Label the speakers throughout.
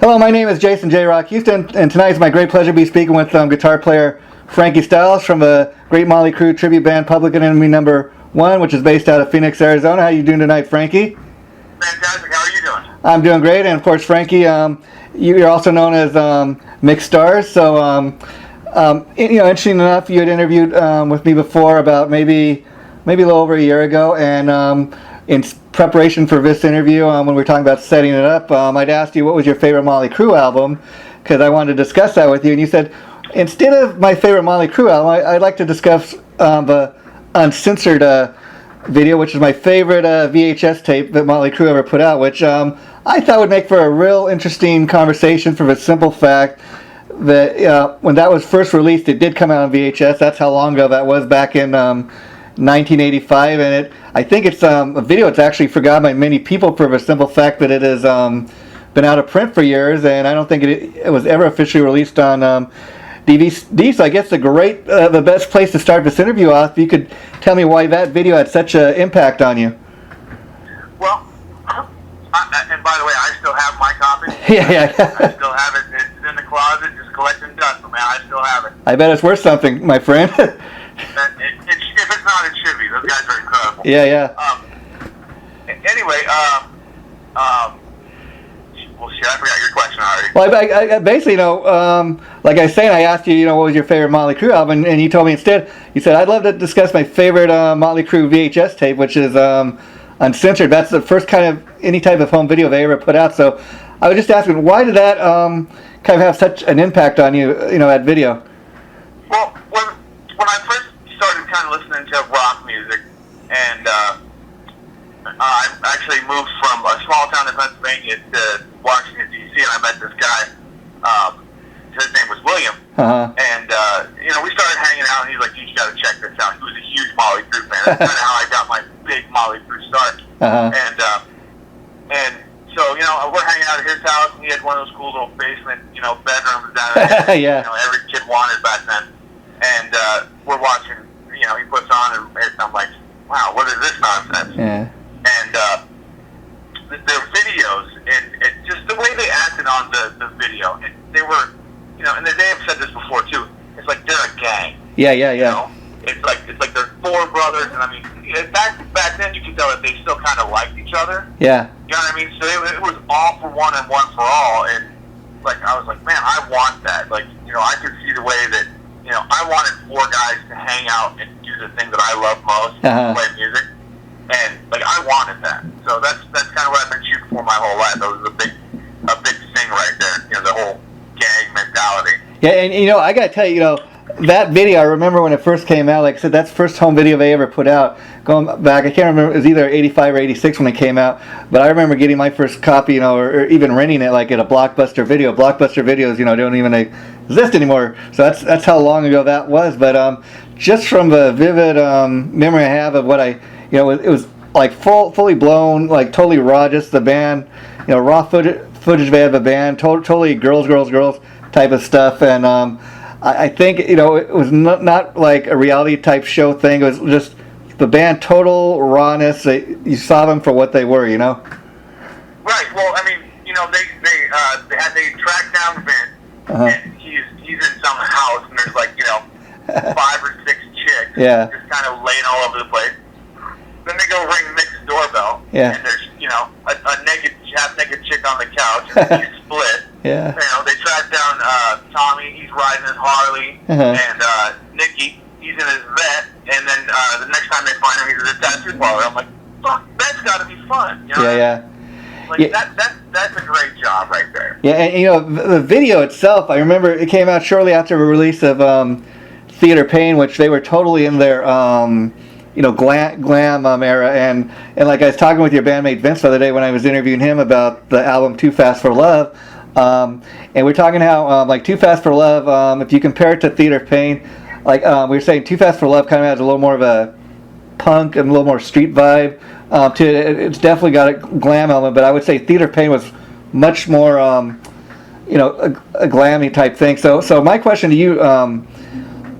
Speaker 1: Hello, my name is Jason JROCK Houston, and tonight it's my great pleasure to be speaking with guitar player Frankie Styles from the great Motley Crue tribute band Public Enemy No. 1, which is based out of Phoenix, Arizona. How are you doing tonight, Frankie?
Speaker 2: Fantastic. How are you doing?
Speaker 1: I'm doing great, and of course, Frankie, you're also known as Mick Starz. So, interesting enough, you had interviewed with me before about maybe a little over a year ago, and in preparation for this interview, when we were talking about setting it up, I'd asked you what was your favorite Motley Crue album, because I wanted to discuss that with you, and you said, instead of my favorite Motley Crue album, I'd like to discuss the Uncensored video, which is my favorite VHS tape that Motley Crue ever put out, which I thought would make for a real interesting conversation for the simple fact that when that was first released, it did come out on VHS. That's how long ago that was, back in 1985, and I think it's a video that's actually forgotten by many people for the simple fact that it has been out of print for years, and I don't think it was ever officially released on DVD. So I guess the best place to start this interview off, if you could tell me why that video had such an impact on you.
Speaker 2: Well, and by the way, I still have my copy.
Speaker 1: Yeah.
Speaker 2: I still have it. It's in the closet, just collecting dust, but man, I still have it.
Speaker 1: I bet it's worth something, my friend.
Speaker 2: If it's not, it should be. Those guys are incredible.
Speaker 1: Yeah.
Speaker 2: Anyway, well, shit, I forgot your question already.
Speaker 1: Well, I basically, like I was saying, I asked you, what was your favorite Motley Crue album, and you told me instead, you said, I'd love to discuss my favorite Motley Crue VHS tape, which is Uncensored. That's the first kind of any type of home video they ever put out. So I was just asking, why did that kind of have such an impact on you, that video?
Speaker 2: Well, when I first started kind of listening to rock music, and I actually moved from a small town in Pennsylvania to Washington, D.C., and I met this guy. His name was William. And, we started hanging out, and he's like, you got to check this out. He was a huge Motley Crue fan. That's kind of how I got my big Motley Crue start. And so, we're hanging out at his house, and he had one of those cool little basement, bedrooms down there.
Speaker 1: Yeah.
Speaker 2: Every kid wanted back then. And we're watching, he puts on, and I'm like, wow, what is this nonsense?
Speaker 1: Yeah.
Speaker 2: And their videos, and just the way they acted on the video, and they were, and they have said this before too, it's like they're a gang.
Speaker 1: Yeah.
Speaker 2: It's like they're four brothers, and I mean, back then you could tell that they still kind of liked each other.
Speaker 1: Yeah.
Speaker 2: You know what I mean? So it was all for one and one for all, and like I was like, man, I want that. Like, I could see the way that, I wanted four guys to hang out and do the thing that I love most, play music, and like I wanted that. So that's kind of what I've been shooting for my whole life. That was a big thing right there. The whole gang mentality.
Speaker 1: Yeah, and I gotta tell you, that video, I remember when it first came out, like I said, that's the first home video they ever put out. Going back, I can't remember, it was either 85 or 86 when it came out, but I remember getting my first copy, or even renting it like at a Blockbuster Video. Blockbuster Videos, don't even exist anymore, so that's how long ago that was. But just from the vivid memory I have of what it was like fully blown, like totally raw, just the band, raw footage they had of the band, totally girls type of stuff, and I think it was not like a reality type show thing. It was just the band, total rawness. You saw them for what they were,
Speaker 2: Right. Well, I mean, they tracked down the band, and he's in some house, and there's like 5 or 6 chicks, just kind of laying all over the place. Then they go ring Mick's doorbell, and there's a half-naked chick on the couch, and he's split.
Speaker 1: Yeah.
Speaker 2: They track down Tommy, he's riding his Harley, and Nicky, he's in his vet, and then the next time they find him, he's at a tattoo parlor. I'm like, fuck, that's got to be fun. Like, that's a great job right there.
Speaker 1: Yeah, and the video itself, I remember it came out shortly after the release of Theater Pain, which they were totally in their glam era, and like I was talking with your bandmate Vince the other day when I was interviewing him about the album Too Fast for Love, and we're talking how like Too Fast for Love, if you compare it to Theater Pain, like we were saying, Too Fast for Love kind of has a little more of a punk and a little more street vibe to it. It's definitely got a glam element, but I would say Theater Pain was much more a glammy type thing. So my question to you,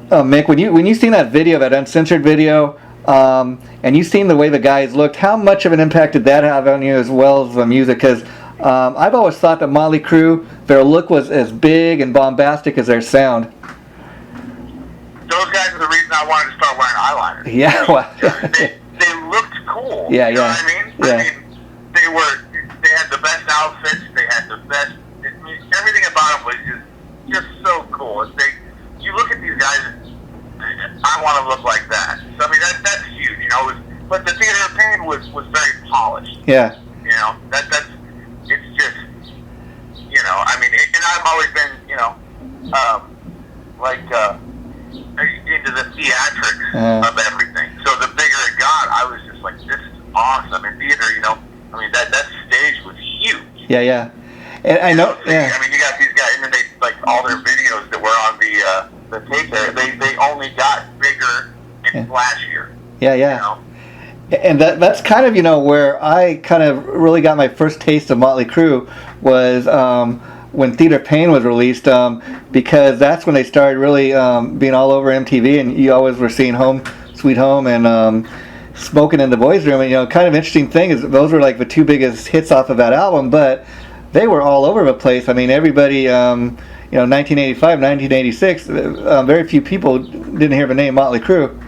Speaker 1: Mick, when you seen that video, that Uncensored video, and you seen the way the guys looked, how much of an impact did that have on you as well as the music? Because I've always thought that Motley Crue, their look was as big and bombastic as their sound.
Speaker 2: Those guys are the reason I wanted to start wearing eyeliner.
Speaker 1: Yeah, well,
Speaker 2: they looked cool.
Speaker 1: Yeah,
Speaker 2: you know
Speaker 1: yeah.
Speaker 2: what I mean?
Speaker 1: Yeah.
Speaker 2: I mean, they had the best outfits. They had the best. I mean, everything about them was just so cool. You look at these guys, and I want to look like that. So I mean, that's huge. You know, but the Theater of Pain was very polished.
Speaker 1: Yeah.
Speaker 2: You know, it's just, you know, I mean, and I've always been, you know, into the theatrics of everything. So the bigger it got, I was just like, this is awesome. In theater, you know, I mean, that stage was huge.
Speaker 1: Yeah, yeah. And I know, yeah.
Speaker 2: I mean, you got these guys, and then they, like, all their videos that were on the tape there, they only got bigger and flashier.
Speaker 1: Yeah, yeah.
Speaker 2: You know?
Speaker 1: And that's kind of, you know, where I kind of really got my first taste of Motley Crue was when Theater of Pain was released, because that's when they started really being all over MTV, and you always were seeing Home Sweet Home and Smoking in the Boys Room. And, you know, kind of interesting thing is those were like the two biggest hits off of that album, but they were all over the place. I mean, everybody, you know, 1985, 1986, very few people didn't hear the name Motley Crue.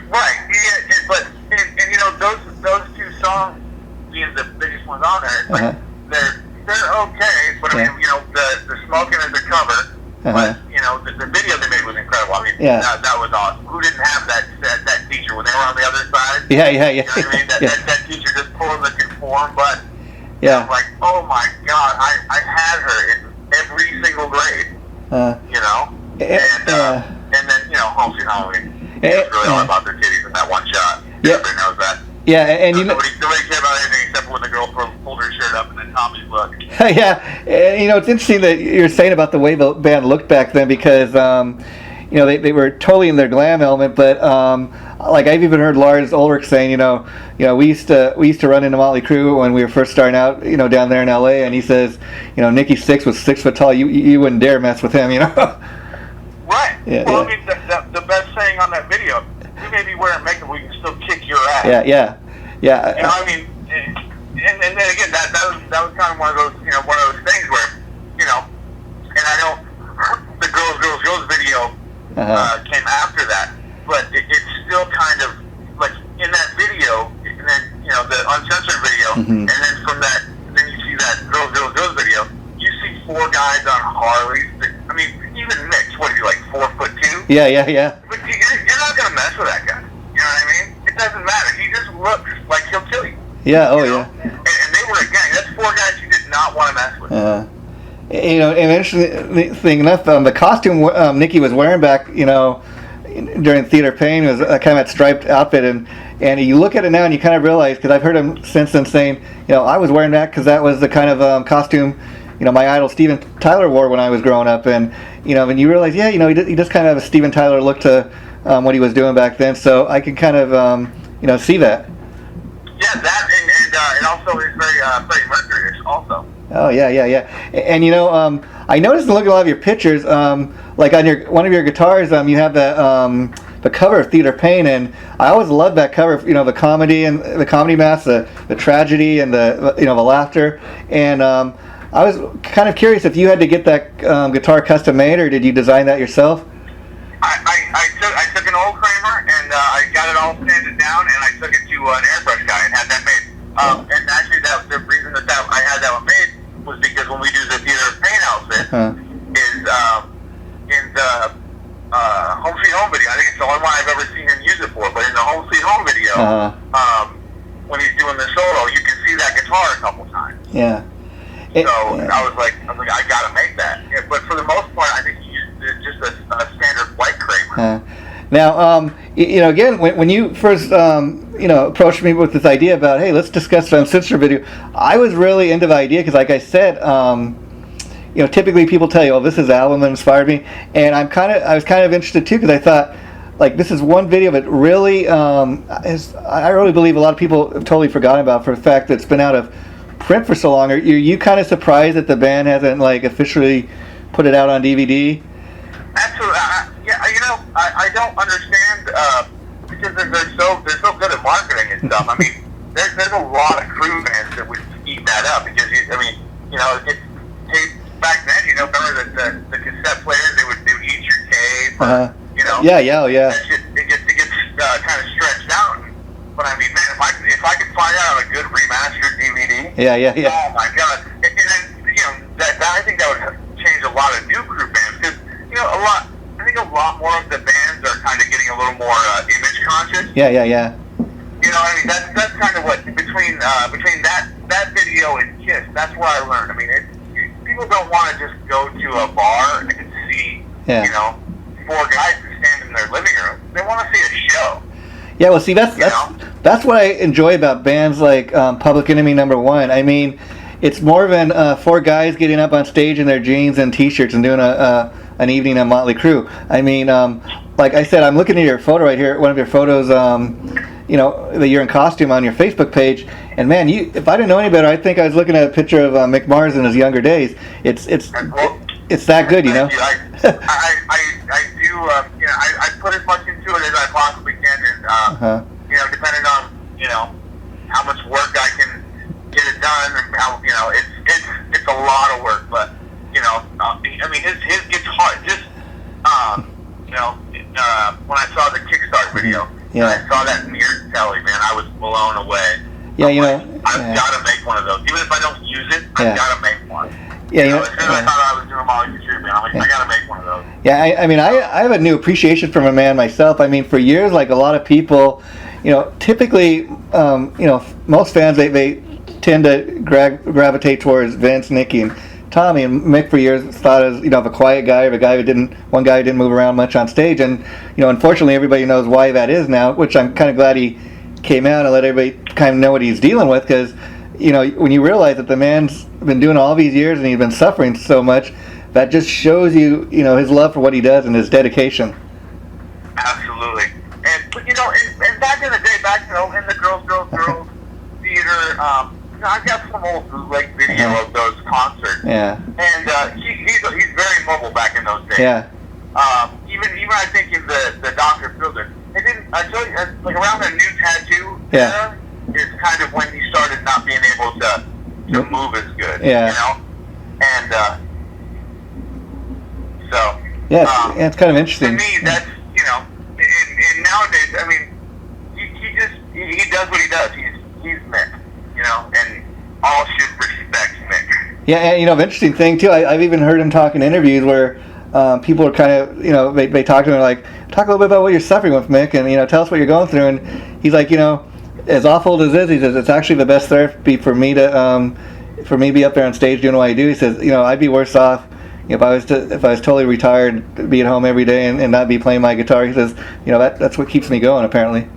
Speaker 2: Right, yeah, but and you know those two songs being the biggest ones on there, it's like they're okay, but I mean, you know, the Smoking is the cover, but you know the video they made was incredible. I mean, that was awesome. Who didn't have that teacher when they were on the other side?
Speaker 1: Yeah.
Speaker 2: You know what I mean? That teacher just pulling the conform button.
Speaker 1: Yeah.
Speaker 2: I'm like, oh my God, I had her in every single grade. You know, and then you know, Home Sweet Home. It's really all about their titties in that one shot. Everybody knows that.
Speaker 1: Yeah, and you know,
Speaker 2: nobody cared about anything except when the girl pulled her shirt up and then Tommy's look.
Speaker 1: Yeah, and you know, it's interesting that you're saying about the way the band looked back then, because you know, they were totally in their glam element, but like I've even heard Lars Ulrich saying, you know, we used to run into Motley Crue when we were first starting out, you know, down there in LA, and he says, you know, Nikki Sixx was 6 foot tall, you wouldn't dare mess with him, you know.
Speaker 2: Right.
Speaker 1: Yeah,
Speaker 2: well, I mean, the best saying on that video, we may be wearing makeup, we can still kick your ass.
Speaker 1: Yeah.
Speaker 2: You know, I mean, and then again, that was kind of one of those things where, you know, and I know the Girls video came after that, but it's still kind of like in that video, and then you know the Uncensored video, and then from that, then you see that Girls video. You see 4 guys on Harleys. I mean, even Mick, what is he, like 4'2"?
Speaker 1: Yeah.
Speaker 2: But you're not gonna mess with that guy. You know what I mean? It doesn't matter. He just looks like he'll kill you.
Speaker 1: Yeah. Oh,
Speaker 2: you know?
Speaker 1: yeah.
Speaker 2: And they were a gang. That's 4 guys you did not want to mess with.
Speaker 1: You know, and interesting enough, the costume Nikki was wearing back, you know, during Theater of Pain was kind of that striped outfit, and you look at it now and you kind of realize, because I've heard him since then saying, you know, I was wearing that because that was the kind of costume, you know, my idol Steven Tyler wore when I was growing up, and you know, and you realize, yeah, you know, he does kind of have a Steven Tyler look to what he was doing back then, so I can kind of you know, see that.
Speaker 2: Yeah, that and also he's very Freddie Mercury-ish also.
Speaker 1: Oh yeah. And you know, I noticed in looking at a lot of your pictures, like on one of your guitars, you have the cover of Theater of Pain, and I always loved that cover. You know, the comedy and the comedy mask, the tragedy, and the you know, the laughter. And I was kind of curious if you had to get that guitar custom made, or did you design that yourself?
Speaker 2: I took an old Kramer and I got it all sanded down, and I took it to an airbrush guy and had that made. And actually, the reason that I had that one made was because when we do the Theater of Pain outfit, is in the Home Sweet Home video. I think it's the only one I've ever seen him use it for. But in the Home Sweet Home video, when he's doing the solo, you can see that guitar a couple times.
Speaker 1: Yeah.
Speaker 2: I was like, I gotta make that. Yeah, but for the most part, I think he used just a standard white Kramer.
Speaker 1: Now, you know, again, when you first, you know, approached me with this idea about, hey, let's discuss the Uncensored video, I was really into the idea because, like I said, you know, typically people tell you, oh, this is the album that inspired me, and I was kind of interested too, because I thought, like, this is one video that really, I really believe a lot of people have totally forgotten about, for the fact that it's been out of print for so long. Are you kind of surprised that the band hasn't, like, officially put it out on DVD?
Speaker 2: Absolutely. Yeah, you know, I don't understand because they're so good at marketing and stuff. I mean, there's a lot of Crue fans that would eat that up because back then, remember the cassette players, they would do Eat Your Cave, or,
Speaker 1: Yeah, yeah, oh, yeah.
Speaker 2: It gets kind of stretched out. But I mean, man, if I could find out a good remastered DVD,
Speaker 1: yeah.
Speaker 2: Oh my God! And then that I think that would change a lot of new Crue bands because I think a lot more of the bands are kind of getting a little more image conscious.
Speaker 1: Yeah.
Speaker 2: I mean, that's kind of what between that video and Kiss. That's what I learned. I mean, people don't want to just go to a bar and see four guys who stand in their living room. They want to see a show.
Speaker 1: Yeah, well, see, that's what I enjoy about bands like Public Enemy #1. I mean, it's more than four guys getting up on stage in their jeans and T-shirts and doing an evening on Motley Crue. I mean, like I said, I'm looking at your photo right here, one of your photos, that you're in costume on your Facebook page. And man, if I didn't know any better, I think I was looking at a picture of Mick Mars in his younger days. It's that good,
Speaker 2: I do. I put as much into it as I possibly can, and depending on how much work I can get it done, and how it's a lot of work. But I mean, his guitar just when I saw the Kickstart video, and I saw that near telly, man, I was blown away. Yeah, I've got to make one of those, even if I don't use it. I've got to make one. Yeah, as soon as I thought I was doing Motley Crue, man, I'm like, I got to make one of those.
Speaker 1: Yeah, I mean, I have a new appreciation for my man myself. I mean, for years, like a lot of people, typically, most fans, they tend to gravitate towards Vince, Nicky, and Tommy. And Mick for years thought of a quiet guy, or one guy who didn't move around much on stage. And unfortunately, everybody knows why that is now, which I'm kind of glad he came out and let everybody kind of know what he's dealing with, because when you realize that the man's been doing all these years and he's been suffering so much, that just shows you his love for what he does and his dedication.
Speaker 2: Absolutely. And back in the day, in the girls theater, I've got some old bootleg video of those concerts.
Speaker 1: Yeah.
Speaker 2: And he's very mobile back in those days.
Speaker 1: Yeah.
Speaker 2: Even I think in the Dr. Fielder, I tell you, like around the new tattoo era is kind of when he started not being able to move as good.
Speaker 1: Yeah.
Speaker 2: And so.
Speaker 1: Yeah, it's kind of interesting.
Speaker 2: To me, that's and nowadays, I mean, he does what he does. He's Mick, and all should respect Mick.
Speaker 1: Yeah, and interesting thing too. I've even heard him talk in interviews where people are kind of they talk to him like, talk a little bit about what you're suffering with, Mick, and tell us what you're going through. And he's like, as awful as it is, he says it's actually the best therapy for me to be up there on stage doing what I do. He says, I'd be worse off if I was totally retired, to be at home every day and not be playing my guitar. He says, that's what keeps me going, apparently.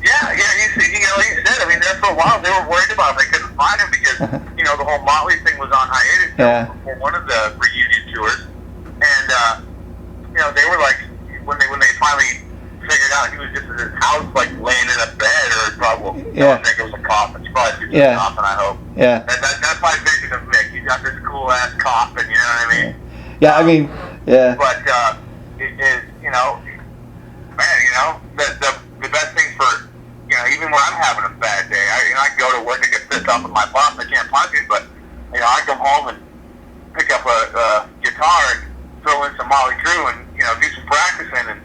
Speaker 2: Yeah. He said, I mean, there for a while they were worried about him. They couldn't find him because the whole Motley thing was on hiatus before one of the reunion tours, and they were like, when they finally figured out he was just in his house, like laying in a bed, or probably I don't think it was a coffin. It's probably just a coffin, I hope. Yeah. That's my vision of Mick. He's got this cool ass coffin, you know what I mean?
Speaker 1: Yeah, I mean, yeah.
Speaker 2: But it is, man, the best thing for even when I'm having a bad day, I go to work and get pissed off at my boss. I can't punch it, but I come home and pick up a guitar and throw in some Motley Crue and do some practicing, and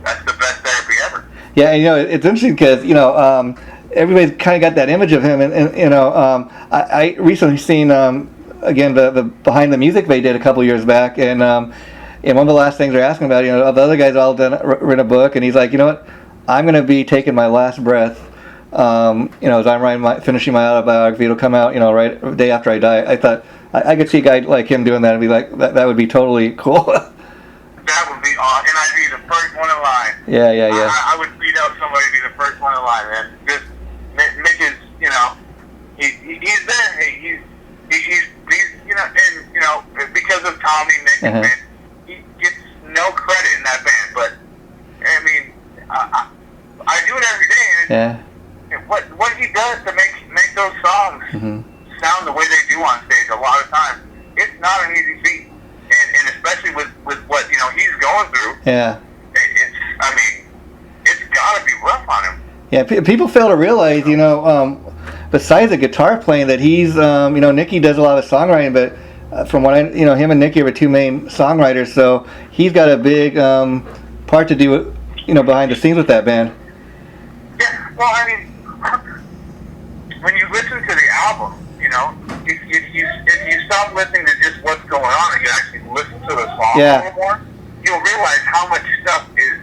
Speaker 2: that's the best therapy ever. Yeah,
Speaker 1: it's interesting because everybody's kind of got that image of him, and I recently seen again the Behind the Music they did a couple years back, and one of the last things they're asking about, the other guys all written a book, and he's like, what, I'm going to be taking my last breath, as I'm finishing my autobiography. It'll come out, right the day after I die. I thought I could see a guy like him doing that and be like, that would be totally cool.
Speaker 2: That would be awesome, and I'd be the first one in line.
Speaker 1: Yeah.
Speaker 2: I would beat out somebody to be the first one in line, man. Just Mick is, he's there. He's and because of Tommy, Mick, man, he gets no credit in that band. But I mean, I do it every day, and what he does to make those songs sound the way they do on stage, a lot of times, it's not an easy feat. And especially with what he's going through, it's got to be rough on him.
Speaker 1: Yeah, people fail to realize, besides the guitar playing, that he's Nicky does a lot of songwriting, but from what I him and Nicky are the two main songwriters, so he's got a big part to do behind the scenes with that band.
Speaker 2: Yeah, well, I mean, when you listen to the album, if you stop listening to just what's going on and you actually listen to the song a little more, you'll realize how much stuff is,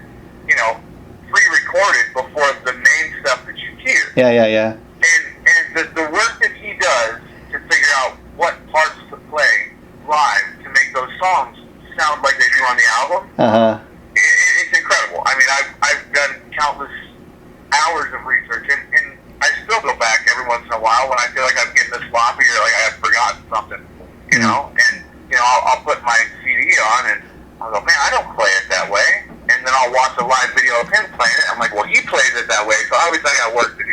Speaker 2: pre-recorded before the main stuff that you hear.
Speaker 1: Yeah.
Speaker 2: And the work that he does to figure out what parts to play live to make those songs sound like they do on the album, it's incredible. I mean, I've done countless hours of research, and I still go back every once in a while when I feel like I'm getting this sloppy or like I've forgotten something, and I'll put my CD on and I'll go, man, I don't play it that way, and then I'll watch a live video of him playing it. I'm like, well, he plays it that way, so obviously I got work to do,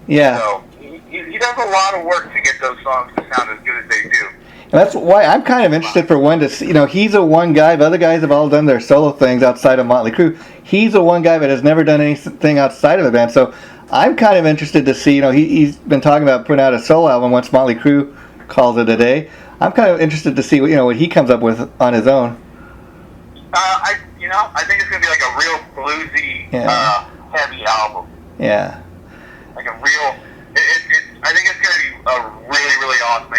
Speaker 1: Yeah.
Speaker 2: So he does a lot of work to get those songs to sound as good as they do.
Speaker 1: And that's why I'm kind of interested for one to see. He's a one guy. The other guys have all done their solo things outside of Motley Crue. He's the one guy that has never done anything outside of a band. So I'm kind of interested to see. He's been talking about putting out a solo album once Motley Crue calls it a day. I'm kind of interested to see what he comes up with on his own.
Speaker 2: I think it's gonna be like a real bluesy, heavy album.
Speaker 1: Yeah.
Speaker 2: Like a real. I think it's gonna be a really, really awesome.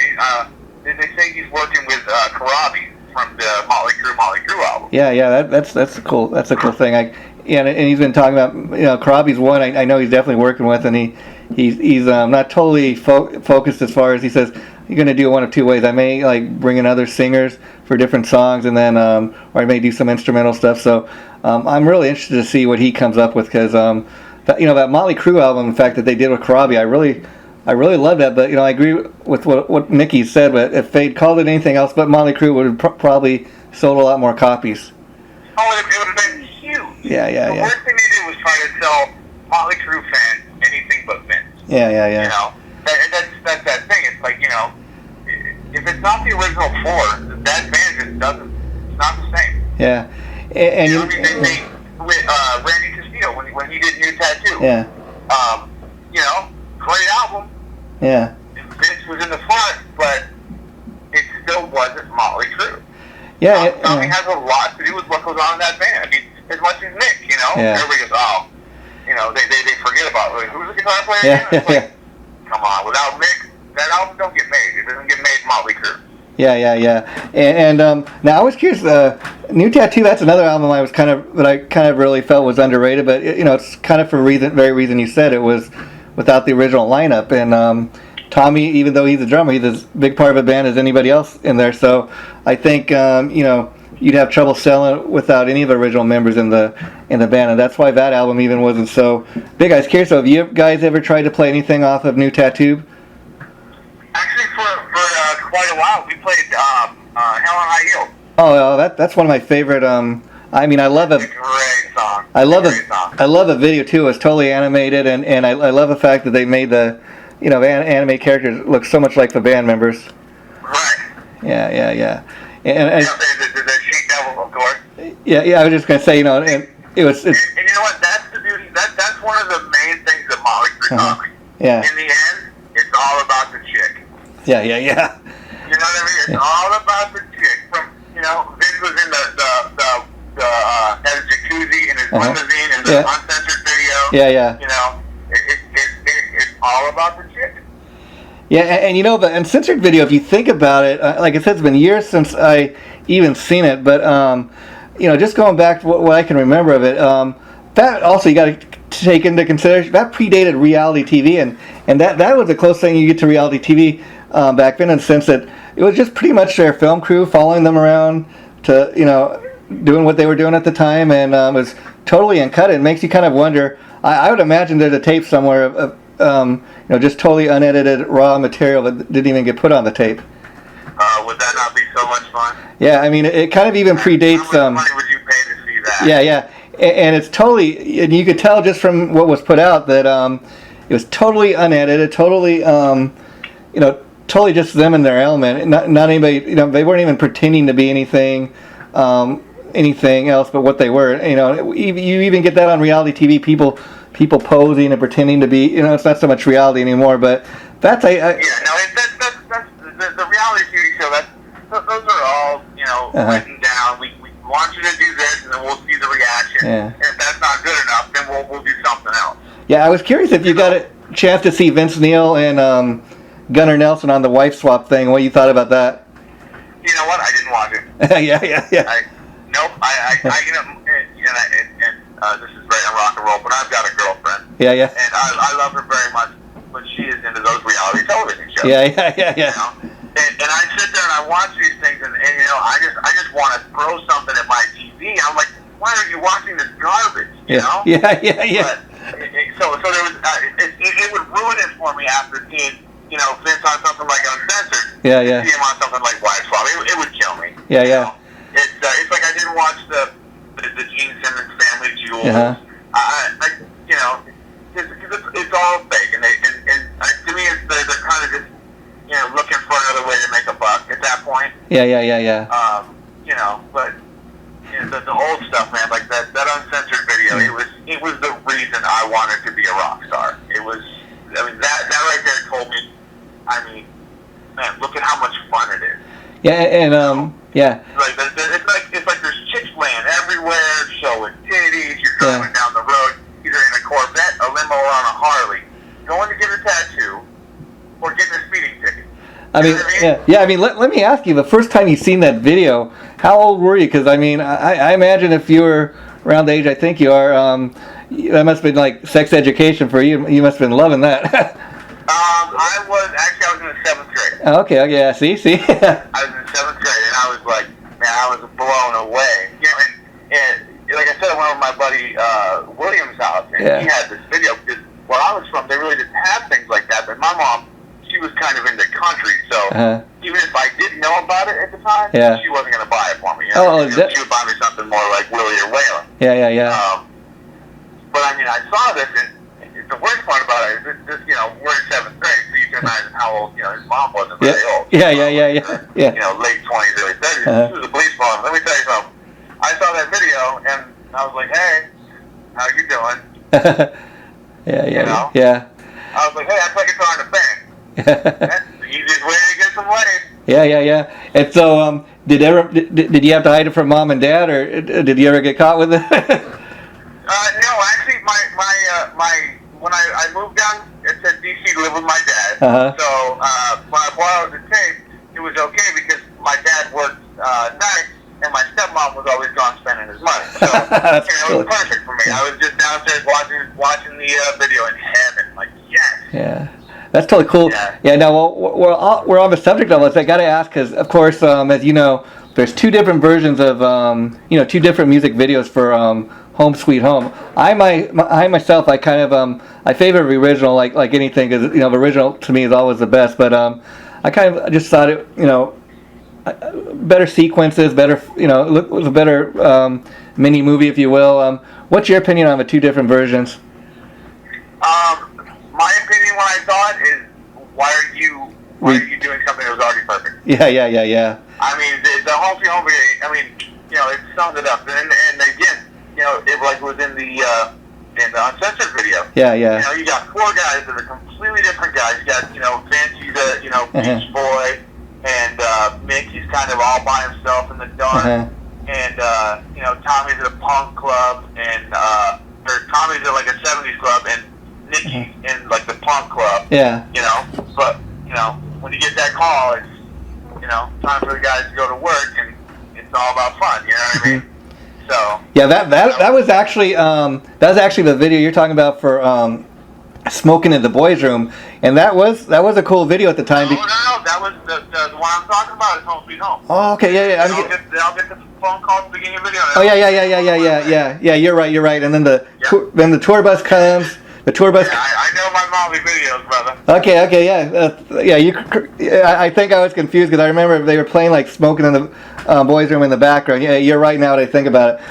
Speaker 2: They say he's working with Karabi from the Motley Crue album.
Speaker 1: Yeah. That's cool. That's a cool thing. And he's been talking about Karabi's one I know he's definitely working with, and he's not totally focused as far as he says. You're going to do it one of two ways. I may bring in other singers for different songs, and then or I may do some instrumental stuff. So I'm really interested to see what he comes up with, because that Motley Crue album, in fact, that they did with Karabi, I really love that. But I agree with what Nicky said. But if they'd called it anything else but Motley Crue, would have probably sold a lot more copies.
Speaker 2: Oh, it would have been huge.
Speaker 1: Yeah.
Speaker 2: The worst thing they did was try to sell Motley Crue fans anything but Vince.
Speaker 1: Yeah.
Speaker 2: That's that thing. It's like, if it's not the original four, that band just doesn't. It's not the same.
Speaker 1: Yeah, and
Speaker 2: they with Randy Castillo when he did New Tattoo.
Speaker 1: Yeah.
Speaker 2: Great album.
Speaker 1: Yeah.
Speaker 2: Vince was in the front, but it still wasn't Motley Crue.
Speaker 1: Yeah.
Speaker 2: Tommy has a lot to do with what goes on in that band. I mean, as much as Mick, everybody goes, they forget about who's the guitar player.
Speaker 1: Yeah.
Speaker 2: Come on, without Mick, that album don't get made. It doesn't get made Motley Crue.
Speaker 1: Yeah. And now I was curious. New Tattoo. That's another album I kind of really felt was underrated. But it's kind of for very reason you said. It was without the original lineup, and Tommy, even though he's a drummer, he's as big part of a band as anybody else in there. So I think you'd have trouble selling it without any of the original members in the band, and that's why that album even wasn't so big. I was curious, so have you guys ever tried to play anything off of New Tattoo?
Speaker 2: Actually, for quite a while, we played Hell on High Heels.
Speaker 1: Oh, that's one of my favorite. I love it.
Speaker 2: It's a great song.
Speaker 1: I love the video too. It's totally animated, and I love the fact that they made the anime characters look so much like the band members.
Speaker 2: Right.
Speaker 1: Yeah. And
Speaker 2: the Sheet Devil, of course.
Speaker 1: Yeah. I was just gonna say, and it was.
Speaker 2: And you know what? That's the beauty. That's one of the main things that Motley Crue taught me.
Speaker 1: Yeah.
Speaker 2: In the end, it's all about the chick.
Speaker 1: Yeah.
Speaker 2: You know what I mean? It's all about the chick. From Vince was in the had a jacuzzi in his limousine in the Uncensored video.
Speaker 1: Yeah.
Speaker 2: It's all about the chick.
Speaker 1: Yeah, and the Uncensored video, if you think about it, like I said, it's been years since I even seen it, but just going back to what I can remember of it, that also you got to take into consideration that predated reality TV, and that was the closest thing you get to reality TV back then, in the sense that it was just pretty much their film crew following them around to doing what they were doing at the time, and it was totally uncut. It makes you kind of wonder. I would imagine there's a tape somewhere of just totally unedited raw material that didn't even get put on the tape.
Speaker 2: Would that not be so much fun?
Speaker 1: Yeah, it kind of even predates.
Speaker 2: How much money would you pay to see that?
Speaker 1: Yeah, and it's totally, and you could tell just from what was put out that it was totally unedited, totally, totally just them in their element. Not anybody. They weren't even pretending to be anything else but what they were. You even get that on reality TV. People people posing and pretending to be, it's not so much reality anymore, but that's
Speaker 2: that's the reality TV show. Those are all, written down. We want you to do this, and then we'll see the reaction.
Speaker 1: Yeah.
Speaker 2: And if that's not good enough, then we'll do something else.
Speaker 1: Yeah, I was curious if you got a chance to see Vince Neil and Gunnar Nelson on the wife swap thing. What you thought about that?
Speaker 2: You know what? I didn't watch it.
Speaker 1: Yeah.
Speaker 2: Nope. This is very rock and roll, but I've got a girlfriend.
Speaker 1: Yeah.
Speaker 2: And I love her very much, but she is into those reality television shows.
Speaker 1: Yeah.
Speaker 2: And I sit there and I watch these things, and I just want to throw something at my TV. I'm like, why are you watching this garbage?
Speaker 1: Yeah.
Speaker 2: But so there was it would ruin it for me after seeing Vince on something like Uncensored.
Speaker 1: Yeah.
Speaker 2: See him on something like Wife Swap. It would kill me.
Speaker 1: Yeah.
Speaker 2: It's like I didn't watch the Gene Simmons Family Jewels. It's all fake, and to me, they're kind of just looking for another way to make a buck at that point.
Speaker 1: Yeah.
Speaker 2: But the old stuff, man, like that Uncensored video, it was the reason I wanted to be a rock star. It was, that right there told me, man, look at how much fun it is.
Speaker 1: Yeah, and
Speaker 2: It's like there's chicks laying everywhere, showing titties. You're driving down the road, either in a Corvette, a limo, or on a Harley, going to get a tattoo, or getting a speeding ticket.
Speaker 1: Let me ask you, the first time you seen that video, how old were you? Because, I imagine if you were around the age I think you are, that must have been like sex education for you. You must have been loving that.
Speaker 2: I was in the 7th grade.
Speaker 1: Oh, okay, yeah, see?
Speaker 2: I was in the 7th grade, and I was like, man, I was blown away. And like I said, I went over to my buddy William's house, and he had this video, because where I was from, they really didn't have things like that, but my mom, she was kind of into country, so even if I didn't know about it at the time, she wasn't going to buy it for me. She would buy me something more like Willie or Waylon.
Speaker 1: Yeah.
Speaker 2: But I saw this, and the worst part about it is this, we're in 7th grade, so you can imagine how old, his mom wasn't very old.
Speaker 1: Yeah.
Speaker 2: Late 20s, early 30s. She was a police mom. Let me tell you something. I saw that video, and I was like, hey, how you doing?
Speaker 1: Yeah.
Speaker 2: I was like, hey, I play guitar in a band. That's the easiest way to get some money.
Speaker 1: Yeah. And so, did you have to hide it from mom and dad, or did you ever get caught with it?
Speaker 2: No, actually, my when I moved down to DC to live with my dad, so when I borrowed the tape, it was okay because my dad worked nights, and my stepmom was always gone spending his money. So it was perfect for me. I was just downstairs watching the video in heaven, like yes.
Speaker 1: Yeah. That's totally cool. Yeah. Now, we're on the subject of this. I got to ask because, of course, as you know, there's two different versions of, two different music videos for Home Sweet Home. I myself, I kind of, I favor the original like anything because, the original to me is always the best. But I kind of just thought it, better sequences, better, it was a better mini movie, if you will. What's your opinion on the two different versions?
Speaker 2: My opinion when I saw it is, why are you doing something that was already perfect?
Speaker 1: Yeah.
Speaker 2: The Home Sweet Home video, it summed it up. And again, it was in the Uncensored video.
Speaker 1: Yeah.
Speaker 2: You got four guys that are completely different guys. You got, Vince, he's a, Beach Boy, and Mick, he's kind of all by himself in the dark. And, Tommy's at a punk club, and Tommy's at like a 70s club, and Nikki's in like the punk club.
Speaker 1: Yeah.
Speaker 2: But, when you get that call, it's, time for the guys to go to work, and it's all about fun, you know what I mean? So. Yeah,
Speaker 1: that was actually the video you're talking about for Smoking in the Boys' Room, and that was a cool video at the time.
Speaker 2: No, that was the one I'm talking about is Home Sweet Home.
Speaker 1: Oh, okay, yeah.
Speaker 2: I'll get the phone call at the beginning of the video.
Speaker 1: Oh, yeah. You're right. And then the tour bus comes. The tour bus.
Speaker 2: Yeah, I know my Motley videos, brother.
Speaker 1: Okay, yeah. I think I was confused because I remember they were playing like Smoking in the Boys' Room in the background. Yeah, you're right now that I think about it.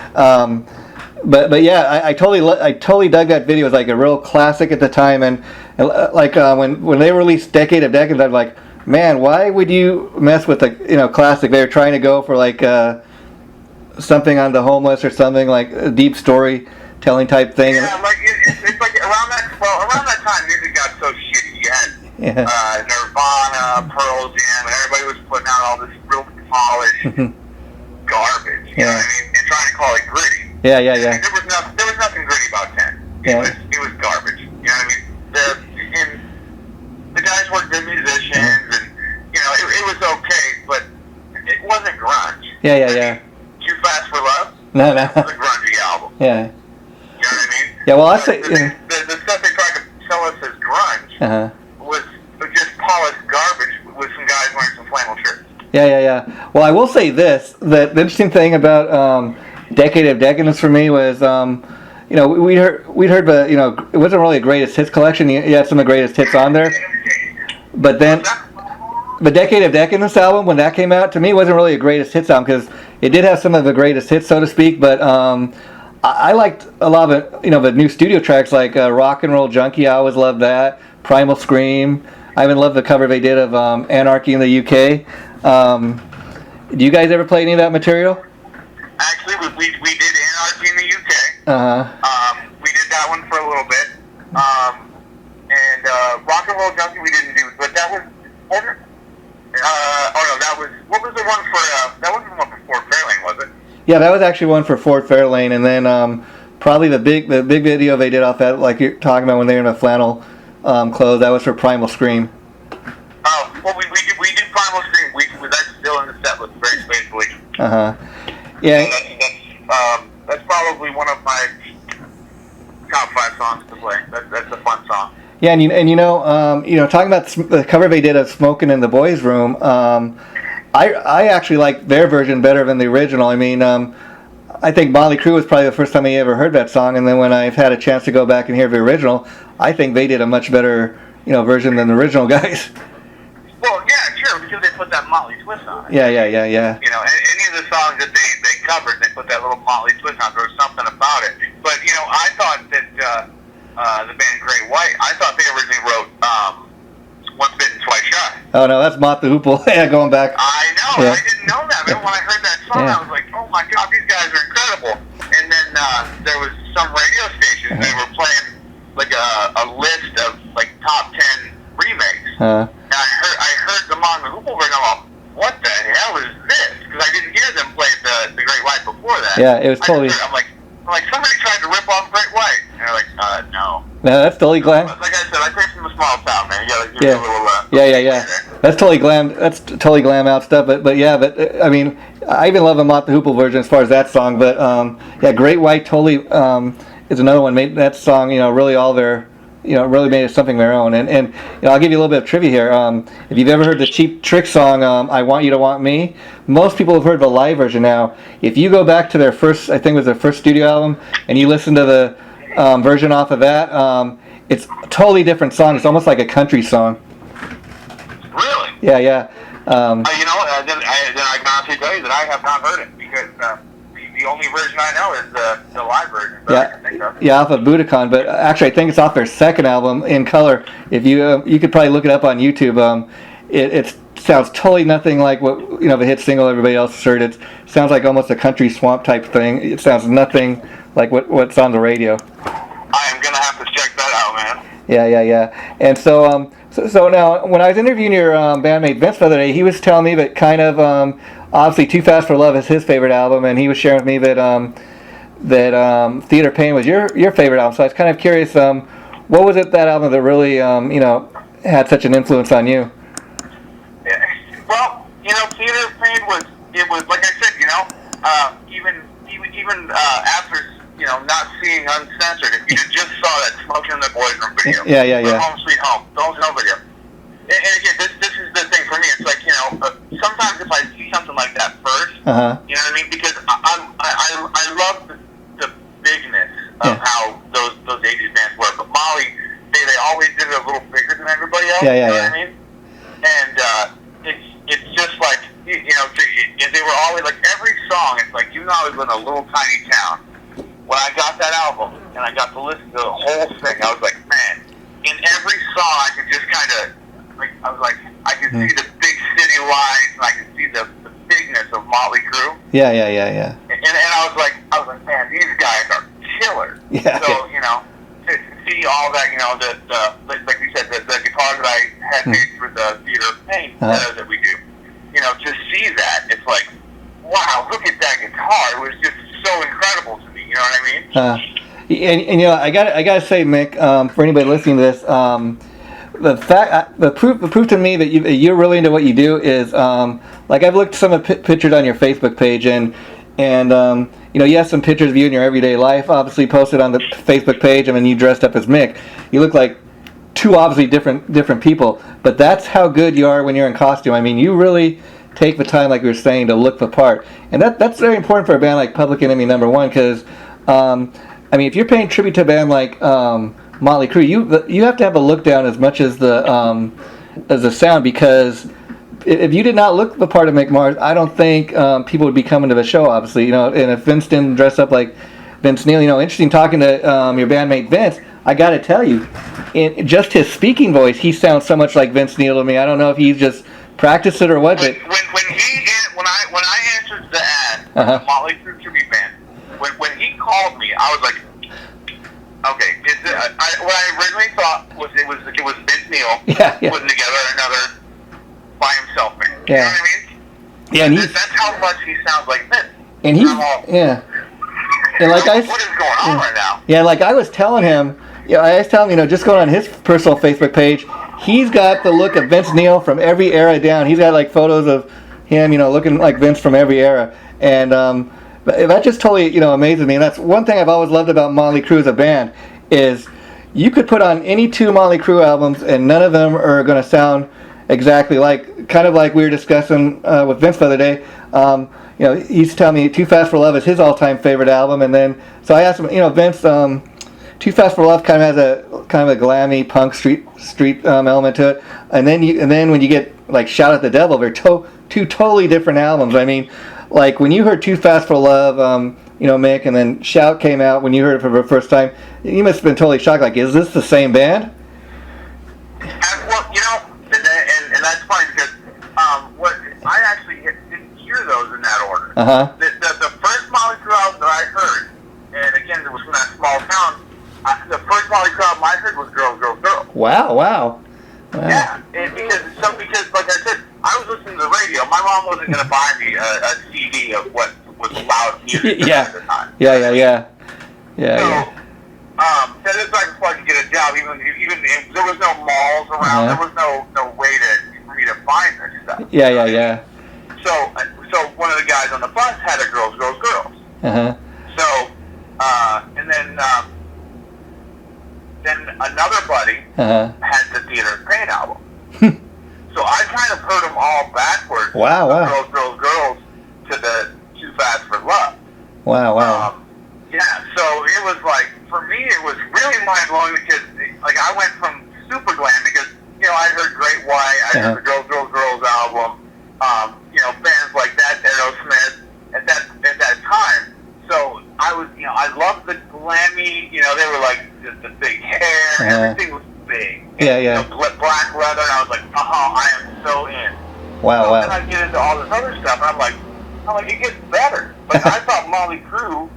Speaker 1: But yeah, I totally dug that video. It was like a real classic at the time, and when they released Decade of Decades, I was like, man, why would you mess with a classic? They were trying to go for like something on the homeless or something like a deep storytelling type thing.
Speaker 2: Yeah, it's like around that time, music got so shitty. You had Nirvana, Pearl Jam, and everybody was putting out all this real polished garbage. You know what I mean? And trying to call it gritty.
Speaker 1: Yeah.
Speaker 2: And there was nothing gritty about 10. It was garbage. You know what I mean? The guys were good musicians, and it was okay, but it wasn't grunge.
Speaker 1: Yeah.
Speaker 2: Too Fast for Love?
Speaker 1: No.
Speaker 2: It was a grungy album.
Speaker 1: Yeah.
Speaker 2: You know what I mean?
Speaker 1: Yeah, well, I say...
Speaker 2: The stuff they tried to sell us as grunge was just polished garbage with some guys wearing some flannel shirts.
Speaker 1: Yeah. Well, I will say this, that the interesting thing about Decade of Decadence for me was, we'd heard the, it wasn't really a greatest hits collection. You had some of the greatest hits on there. But then... The Decade of Decadence album, when that came out, to me, it wasn't really a greatest hits album because it did have some of the greatest hits, so to speak. But I liked a lot of it, the new studio tracks like Rock and Roll Junkie. I always loved that. Primal Scream. I even loved the cover they did of Anarchy in the UK. Do you guys ever play any of that material?
Speaker 2: Actually, we did Anarchy in the UK. We did that one for a little bit. And Rock and Roll Junkie we didn't do, but that was. What was the one for, that wasn't the one for Fort Fairlane, was it?
Speaker 1: Yeah, that was actually one for Fort Fairlane, and then probably the big video they did off that, like you're talking about when they were in a flannel clothes, that was for Primal Scream.
Speaker 2: Oh, well, we did Primal Scream, that's still in the set list very faithfully.
Speaker 1: Yeah.
Speaker 2: That's probably one of my top 5 songs to play. That's a fun song.
Speaker 1: Yeah, and talking about the cover they did of "Smoking in the Boys' Room," I actually like their version better than the original. I mean, I think Motley Crue was probably the first time I ever heard that song, and then when I've had a chance to go back and hear the original, I think they did a much better, version than the original guys.
Speaker 2: Well, yeah, sure, because they put that Motley twist on it.
Speaker 1: Yeah.
Speaker 2: Any of the songs that they covered, they put that little Motley twist on. There was something about it. But I thought that. The band Great White, I thought they originally wrote Once Bitten, Twice Shy.
Speaker 1: Oh, no, that's Mott the Hoople. Yeah, going back.
Speaker 2: I know, I didn't know that. When I heard that song, I was like, oh my God, these guys are incredible. And then there was some radio stations, they were playing like a list of like top 10 remakes. And I heard the Mott the Hoople version, I'm like, what the hell is this? Because I didn't hear them play the Great White before that.
Speaker 1: Yeah, it was totally...
Speaker 2: I'm like, somebody tried to rip off Great White. And they're like, no.
Speaker 1: No, that's totally glam.
Speaker 2: Like I said, I came from a small town, man. You gotta give me a little...
Speaker 1: Yeah. That's totally glam. That's totally glam out stuff. But I mean, I even love the Mott the Hoople version as far as that song. But Great White totally is another one. Made that song, really all their, really made it something of their own. And I'll give you a little bit of trivia here. If you've ever heard the Cheap Trick song, "I Want You to Want Me," most people have heard the live version. Now, if you go back to their first, I think it was their first studio album, and you listen to the version off of that, it's a totally different song. It's almost like a country song.
Speaker 2: Really?
Speaker 1: Yeah.
Speaker 2: Then I can honestly tell you that I have not heard it because the only version I know is the live version. I can think of.
Speaker 1: Yeah, off of Budokan. But actually, I think it's off their second album, In Color. If you could probably look it up on YouTube. It sounds totally nothing like what the hit single everybody else heard. It sounds like almost a country swamp type thing. It sounds nothing like what's on the radio.
Speaker 2: I am gonna have to check that out, man.
Speaker 1: Yeah. And so now, when I was interviewing your bandmate Vince the other day, he was telling me that kind of obviously Too Fast for Love is his favorite album, and he was sharing with me that Theater Pain was your favorite album. So I was kind of curious, what was it that album that really had such an influence on you?
Speaker 2: Yeah. Well, Theater Pain was like I said, even after not seeing Uncensored, if you just saw that Smoking in the Boys' Room video,
Speaker 1: yeah.
Speaker 2: Home Sweet Home, the Home Sweet Home video. And again, this is the thing for me. It's like sometimes if I see something like that first, you know what I mean? Because I love the bigness of how those 80s bands were. But Molly, they always did it a little bigger than everybody else.
Speaker 1: Yeah.
Speaker 2: You know what I mean? And it's just like they were always like every song. It's like I was in a little tiny town. When I got that album and I got to listen to the whole thing, I was like, man, in every song I could just kind of, I could see the big city lights and I could see the bigness of Motley Crue.
Speaker 1: Yeah.
Speaker 2: And I was like, man, these guys are killers.
Speaker 1: Yeah.
Speaker 2: So, to see all that, like you said, the guitar that I had made for the Theater of Pain that we do, to see that, it's like, wow, look at that guitar. It was just so incredible to me, you know what I mean?
Speaker 1: And I gotta say, Mick, for anybody listening to this, the proof to me that you're really into what you do is, like I've looked at some of the pictures on your Facebook page, and you have some pictures of you in your everyday life, obviously posted on the Facebook page. I mean, you dressed up as Mick. You look like two obviously different people, but that's how good you are when you're in costume. I mean, you really take the time, like you were saying, to look the part, and that's very important for a band like Public Enemy #1, because I mean, if you're paying tribute to a band like Motley Crue, you have to have a look down as much as the sound, because if you did not look the part of Mick Mars, I don't think people would be coming to the show, obviously. And if Vince didn't dress up like Vince Neil, interesting talking to your bandmate Vince. I got to tell you, in just his speaking voice, he sounds so much like Vince Neil to me. I don't know if he's just practiced it or what, but
Speaker 2: when I answered the ad, the Motley Crue tribute band, when he called me, I was like, okay, what I originally thought was it was Vince Neil putting together another by himself, man. You know what I mean?
Speaker 1: Yeah, and
Speaker 2: that's how much he sounds like Vince.
Speaker 1: And and like
Speaker 2: what is going on right now?
Speaker 1: Yeah, like I was telling him, just going on his personal Facebook page, he's got the look of Vince Neil from every era down. He's got like photos of him, looking like Vince from every era, and that just totally, amazes me. And that's one thing I've always loved about Motley Crue as a band, is you could put on any two Motley Crue albums and none of them are going to sound exactly kind of like we were discussing with Vince the other day. He used to tell me Too Fast for Love is his all-time favorite album, and then so I asked him, Vince, Too Fast for Love kind of has a glammy punk street element to it, and then when you get like Shout at the Devil, they're two totally different albums. I mean, like when you heard Too Fast for Love, Mick, and then Shout came out when you heard it for the first time, you must have been totally shocked. Like, is this the same band?
Speaker 2: And that's funny because what I actually didn't hear those in that order. The first Motley Crue album that I heard, and again it was from that small town. The first Motley Crue album I heard was Girls, Girls, Girls.
Speaker 1: Wow.
Speaker 2: Yeah, and because like I said, I was listening to the radio. My mom wasn't going to buy me a CD of what was loud music at the time.
Speaker 1: Yeah.
Speaker 2: That is like before I could get a job. Even if there was no malls around, there was no way for me to find this stuff.
Speaker 1: Yeah.
Speaker 2: So one of the guys on the bus had a Girls, Girls, Girls. So and then another buddy had the Theater of Pain album. So I kind of heard them all backwards.
Speaker 1: Wow.
Speaker 2: Girls, Girls, Girls to the Too Fast for Love.
Speaker 1: Wow.
Speaker 2: So it was like, for me, it was really mind-blowing because, like, I went from super glam because, I heard Great White, I heard the Girls, Girls, Girls album, bands like that, Aerosmith, at that time. So I was, I loved the glammy, they were like the big hair, everything was big.
Speaker 1: Yeah.
Speaker 2: Black leather, and I was like, I am so in.
Speaker 1: Wow.
Speaker 2: Then I get into all this other stuff, and I'm like, it gets better. Like, I thought Motley Crue,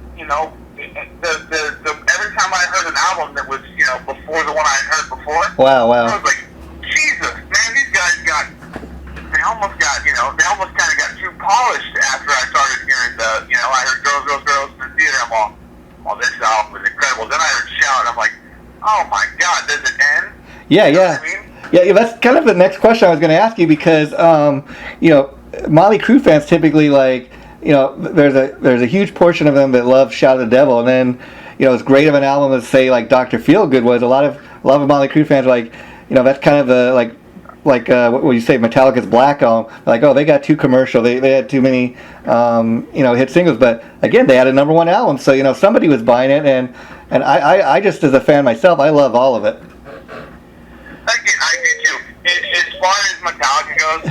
Speaker 2: every time I heard an album that was, before the one I had heard before,
Speaker 1: wow.
Speaker 2: I was like, Jesus, man, these guys they almost kind of got too polished after I started hearing I heard Girls, Girls, Girls in the theater. I'm all, this album is incredible. Then I heard Shout, and I'm like, oh my God, does it end?
Speaker 1: Yeah.
Speaker 2: What I mean?
Speaker 1: Yeah, that's kind of the next question I was going to ask you, because, Motley Crue fans typically, like, there's a huge portion of them that love Shout at the Devil, and then, as great of an album as, say, like Dr. Feelgood was, a lot of Motley Crue fans are like, that's kind of the, like what would you say, Metallica's Black album, like, they got too commercial, they had too many, hit singles, but again, they had a #1 album, so, somebody was buying it, and I just, as a fan myself, I love all of it.
Speaker 2: I get you. As far as Metallica goes,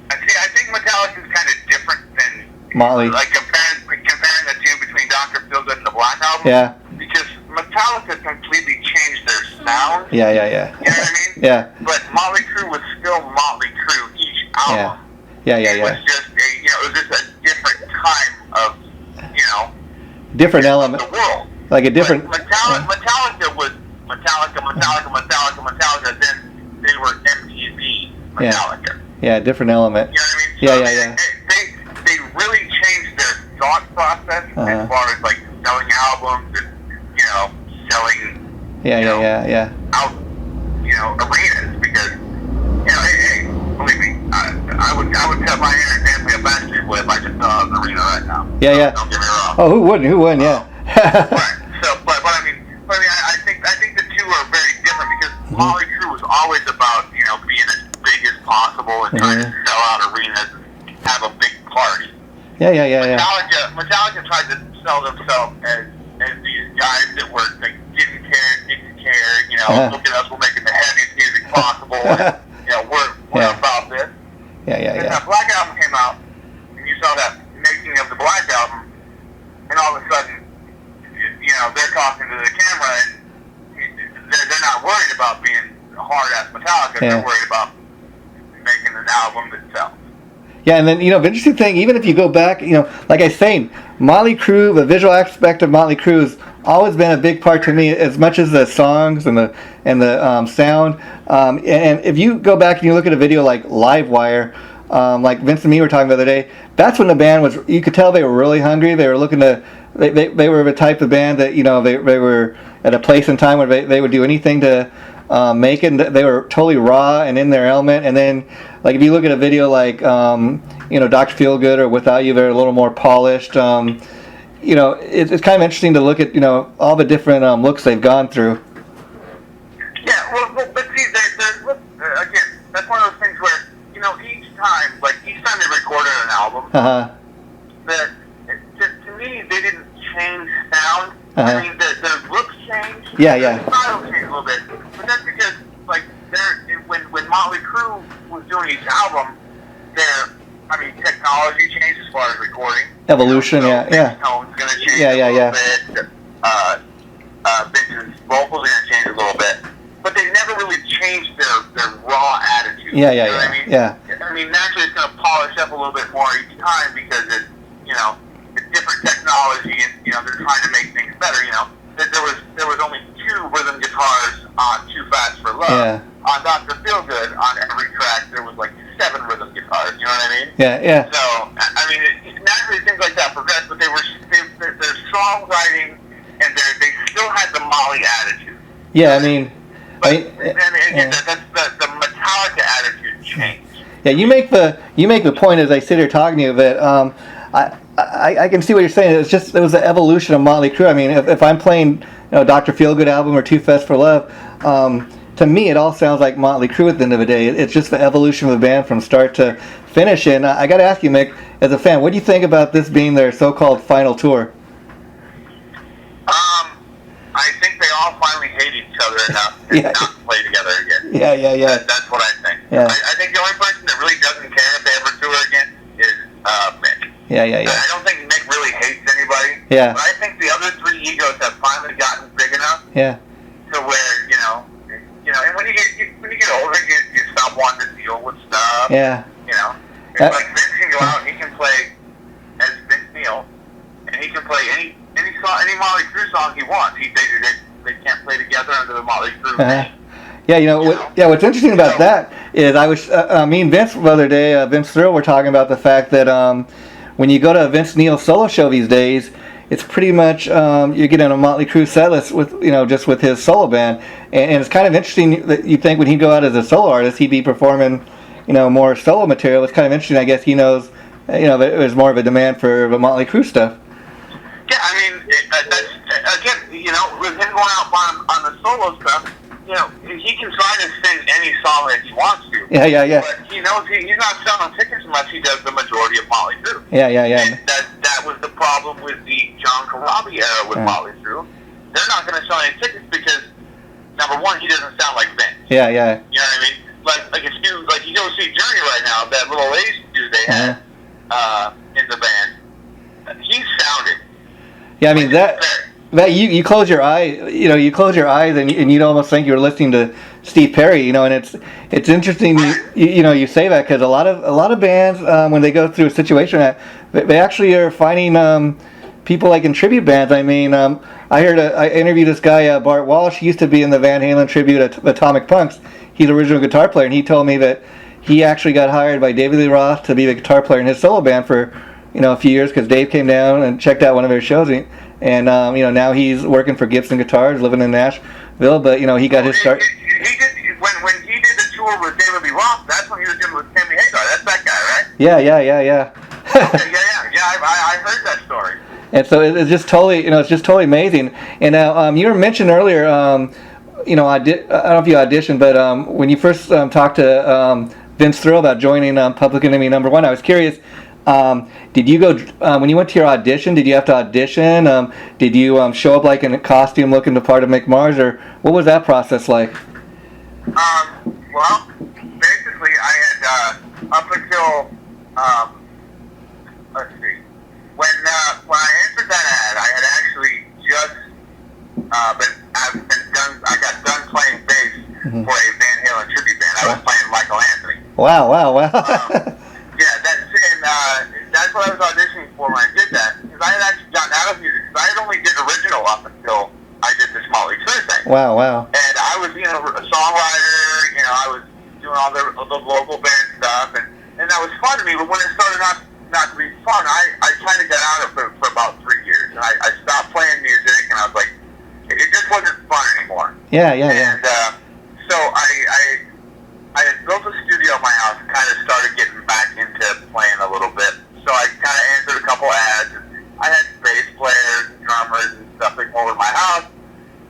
Speaker 2: I think Metallica is kind of different than
Speaker 1: Motley.
Speaker 2: Like comparing the two between Dr. Feelgood and the Black Album.
Speaker 1: Yeah.
Speaker 2: Because Metallica completely changed their sound.
Speaker 1: Yeah.
Speaker 2: You know what I mean?
Speaker 1: Yeah.
Speaker 2: But Motley Crue was still Motley Crue each album.
Speaker 1: Yeah.
Speaker 2: It was just a different time of
Speaker 1: different element.
Speaker 2: The world.
Speaker 1: like a different.
Speaker 2: Metallica was Metallica. Then they were MTV Metallica.
Speaker 1: Yeah, different element.
Speaker 2: You know what I mean?
Speaker 1: So
Speaker 2: They really changed their thought process as far as like selling albums and selling. Out arenas because hey, believe me, I would cut my hair and dance like a backstreet boy if I just saw an arena right now.
Speaker 1: Yeah.
Speaker 2: Don't get me wrong.
Speaker 1: Oh, who wouldn't? Yeah.
Speaker 2: Right. So, but I mean, I think the two are very different because Motley Crue was always about being as big as possible and trying to sell out arenas and have a big party.
Speaker 1: Yeah.
Speaker 2: Metallica tried to sell themselves as these guys that were like didn't care. Look at us, we're making the heaviest music possible. And, we're about this. And that Black Album came out, and you saw that making of the Black Album, and all of a sudden, they're talking to the camera, and they're not worried about being hard-ass Metallica. They're worried about making an album that sells.
Speaker 1: Yeah, and then, the interesting thing, even if you go back, like I was saying, Motley Crue, the visual aspect of Motley Crue has always been a big part to me, as much as the songs and the sound. And if you go back and you look at a video like Livewire, like Vince and me were talking the other day, that's when the band was, you could tell they were really hungry. They were looking to, they were the type of band that, they were at a place and time where they would do anything to make it. They were totally raw and in their element. And then, like, if you look at a video like, Dr. Feelgood or Without You, they're a little more polished. It's kind of interesting to look at, all the different looks they've gone through.
Speaker 2: Yeah, well, but see, again, that's one of those things where, each time they recorded an album, that to me, they didn't change sound. I mean, the looks changed. The style changed a little bit. But that's because, when Motley Crue was doing each album, technology changed as far as recording.
Speaker 1: Evolution,
Speaker 2: Mick's tone's going to change a little bit. Vince's vocals are going to change a little bit. But they never really changed their raw attitude. You know what I mean? I mean, naturally it's going to polish up a little bit more each time because it's, it's different technology and, they're trying to make things better, There was only 2 rhythm guitars on Too Fast for Love.
Speaker 1: Yeah.
Speaker 2: On Dr. Feelgood, on every track, there was like 7 rhythm guitars, you know what I mean?
Speaker 1: Yeah.
Speaker 2: So, I mean, naturally things like that progressed, but they're songwriting and they still had the Molly attitude.
Speaker 1: Yeah, I mean...
Speaker 2: But that's the Metallica attitude changed.
Speaker 1: Yeah, you make the point as I sit here talking to you that I can see what you're saying. It was the evolution of Motley Crue. I mean, if I'm playing Dr. Feelgood album or Too Fast for Love, to me it all sounds like Motley Crue at the end of the day. It's just the evolution of the band from start to finish. And I got to ask you, Mick, as a fan, what do you think about this being their so-called final tour?
Speaker 2: I think they all finally hate each other enough to not play together again.
Speaker 1: Yeah.
Speaker 2: That's what I think.
Speaker 1: Yeah.
Speaker 2: I think the only person that really doesn't care if they ever tour again is Mick.
Speaker 1: Yeah.
Speaker 2: I don't think Mick really hates anybody.
Speaker 1: Yeah.
Speaker 2: But I think the other 3 egos have finally gotten big enough.
Speaker 1: Yeah.
Speaker 2: To where and when you get older, you stop wanting to deal with stuff.
Speaker 1: Yeah.
Speaker 2: It's like Vince can go out and he can play as Vince Neil, and he can play any Motley Crue song he wants. They can't play together under the Motley Crue name.
Speaker 1: Yeah, what's interesting about that is me and Vince the other day, Vince Thrill, were talking about the fact that when you go to a Vince Neil solo show these days, it's pretty much you're getting a Motley Crue setlist with just with his solo band, and it's kind of interesting that you think when he'd go out as a solo artist, he'd be performing more solo material. It's kind of interesting. I guess he knows there's more of a demand for the Motley Crue stuff.
Speaker 2: Yeah, I mean, that's, again, with him going out on the solo stuff, he can try to sing any song that he wants to.
Speaker 1: Yeah.
Speaker 2: But he knows he's not selling tickets unless he does the majority of Motley Crue.
Speaker 1: Yeah.
Speaker 2: And that was the problem with the John Corabi era with Motley Crue. They're not going to sell any tickets because, number one, he doesn't sound like Vince.
Speaker 1: Yeah.
Speaker 2: You know what I mean? Like if you go see Journey right now, that little Asian dude they had in the band, he sounded. Yeah,
Speaker 1: I mean that you close your eye, you close your eyes and you'd almost think you were listening to Steve Perry, and it's interesting you say that because a lot of bands when they go through a situation that they actually are finding people like in tribute bands. I mean, I interviewed this guy Bart Walsh. He used to be in the Van Halen tribute at Atomic Punks. He's the original guitar player, and he told me that he actually got hired by David Lee Roth to be the guitar player in his solo band for a few years because Dave came down and checked out one of their shows, and now he's working for Gibson Guitars, living in Nashville. But he got his start.
Speaker 2: He did when he did the tour with David Lee Roth. That's when he was doing with Sammy Hagar. That's that guy, right?
Speaker 1: Yeah.
Speaker 2: Okay, yeah. I heard that story.
Speaker 1: And so it's just totally, it's just totally amazing. And now you were mentioned earlier, I don't know if you auditioned, but when you first talked to Vince Thrill about joining Public Enemy #1, I was curious. Did you go when you went to your audition? Did you have to audition? Did you show up like in a costume, looking the part of Mick Mars, or what was that process like?
Speaker 2: Well, basically, I had up until let's see, when I answered that ad, I had actually just I got done playing bass for a Van Halen tribute band. I was playing Michael Anthony.
Speaker 1: Wow.
Speaker 2: Yeah, that's what I was auditioning for when I did that, because I had actually gotten out of music, because I had only did original up until I did this Motley Crue thing.
Speaker 1: Wow.
Speaker 2: And I was, a songwriter, I was doing all the local band stuff, and that was fun to me, but when it started not to be fun, I kind of got out of it for about 3 years, and I stopped playing music, and I was like, it just wasn't fun anymore.
Speaker 1: Yeah.
Speaker 2: And so I had built a studio at my house and kind of started getting back into playing a little bit. So I kind of answered a couple ads. And I had bass players and drummers and stuff that came over to my house.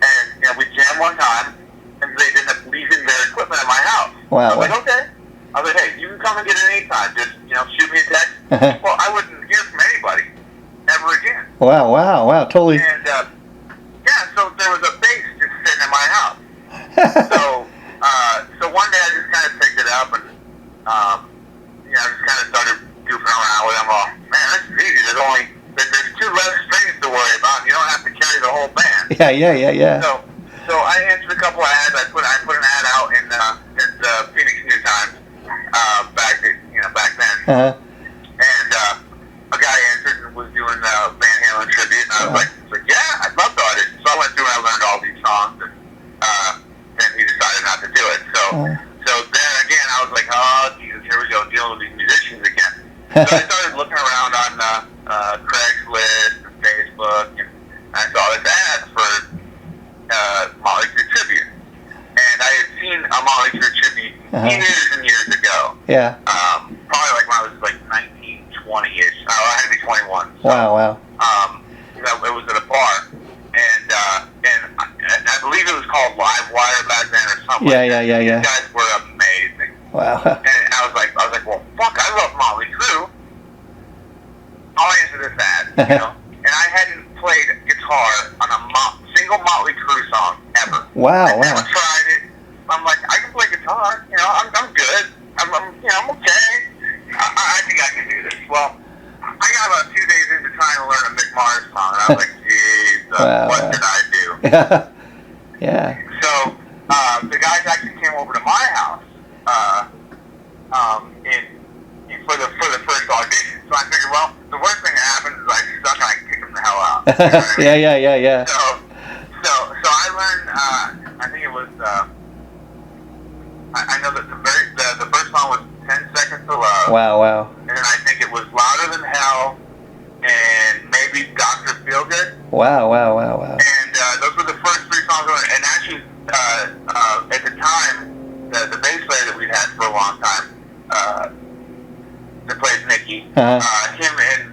Speaker 2: And, we jammed one time, and they ended up leaving their equipment at my house.
Speaker 1: Wow.
Speaker 2: I was like, okay. I was like, hey, you can come and get it anytime. Just, shoot me a text. Well, I wouldn't hear from anybody ever again.
Speaker 1: Wow. Totally.
Speaker 2: And, so there was a bass just sitting in my house. So one day I just kind of picked it up and, just kind of started goofing around with them. Well, man, this is easy. There's 2 less strings to worry about. You don't have to carry the whole band.
Speaker 1: Yeah.
Speaker 2: So I answered a couple of ads. I put an ad out in the Phoenix New Times back then. And a guy answered and was doing the Van Halen tribute, and I was like, yeah, I'd love to audition. So I went through and I learned all these songs, and then he decided not to do it. So then again, I was like, oh, Jesus, here we go, dealing with these musicians again. So I started looking around on Craigslist and Facebook, and I saw this ad for Motley Crue tribute. And I had seen a Motley Crue tribute years and years ago.
Speaker 1: Yeah.
Speaker 2: Probably like when I was like 19, 20-ish. I had to be 21. So,
Speaker 1: Wow.
Speaker 2: It was at a bar. And I believe it was called Live Wire back then or something.
Speaker 1: Yeah.
Speaker 2: These guys were amazing.
Speaker 1: Wow.
Speaker 2: And I was like, well, fuck, I love Motley Crue. I'll answer this ad, And I hadn't played guitar on a single Motley Crue song ever.
Speaker 1: Wow.
Speaker 2: I never tried it. I'm like, I can play guitar. I'm good. I'm okay. I think I can do this. Well, I got about 2 days into trying to learn a Mick Mars song, and I was like, Jesus, what did I do?
Speaker 1: Yeah.
Speaker 2: So the guys actually came over to my house for the first audition. So I figured, well, the worst thing that happens is I suck and I kick them the hell out. You know what I mean?
Speaker 1: Yeah.
Speaker 2: So I learned. I think it was. I know that the first song was 10 Seconds to Love.
Speaker 1: Wow.
Speaker 2: And then I think it was Louder Than Hell and maybe Dr. Feelgood.
Speaker 1: Wow.
Speaker 2: And those were the first 3 songs. And actually, at the time, the bass player that we'd had for a long time, that plays Nicky, him and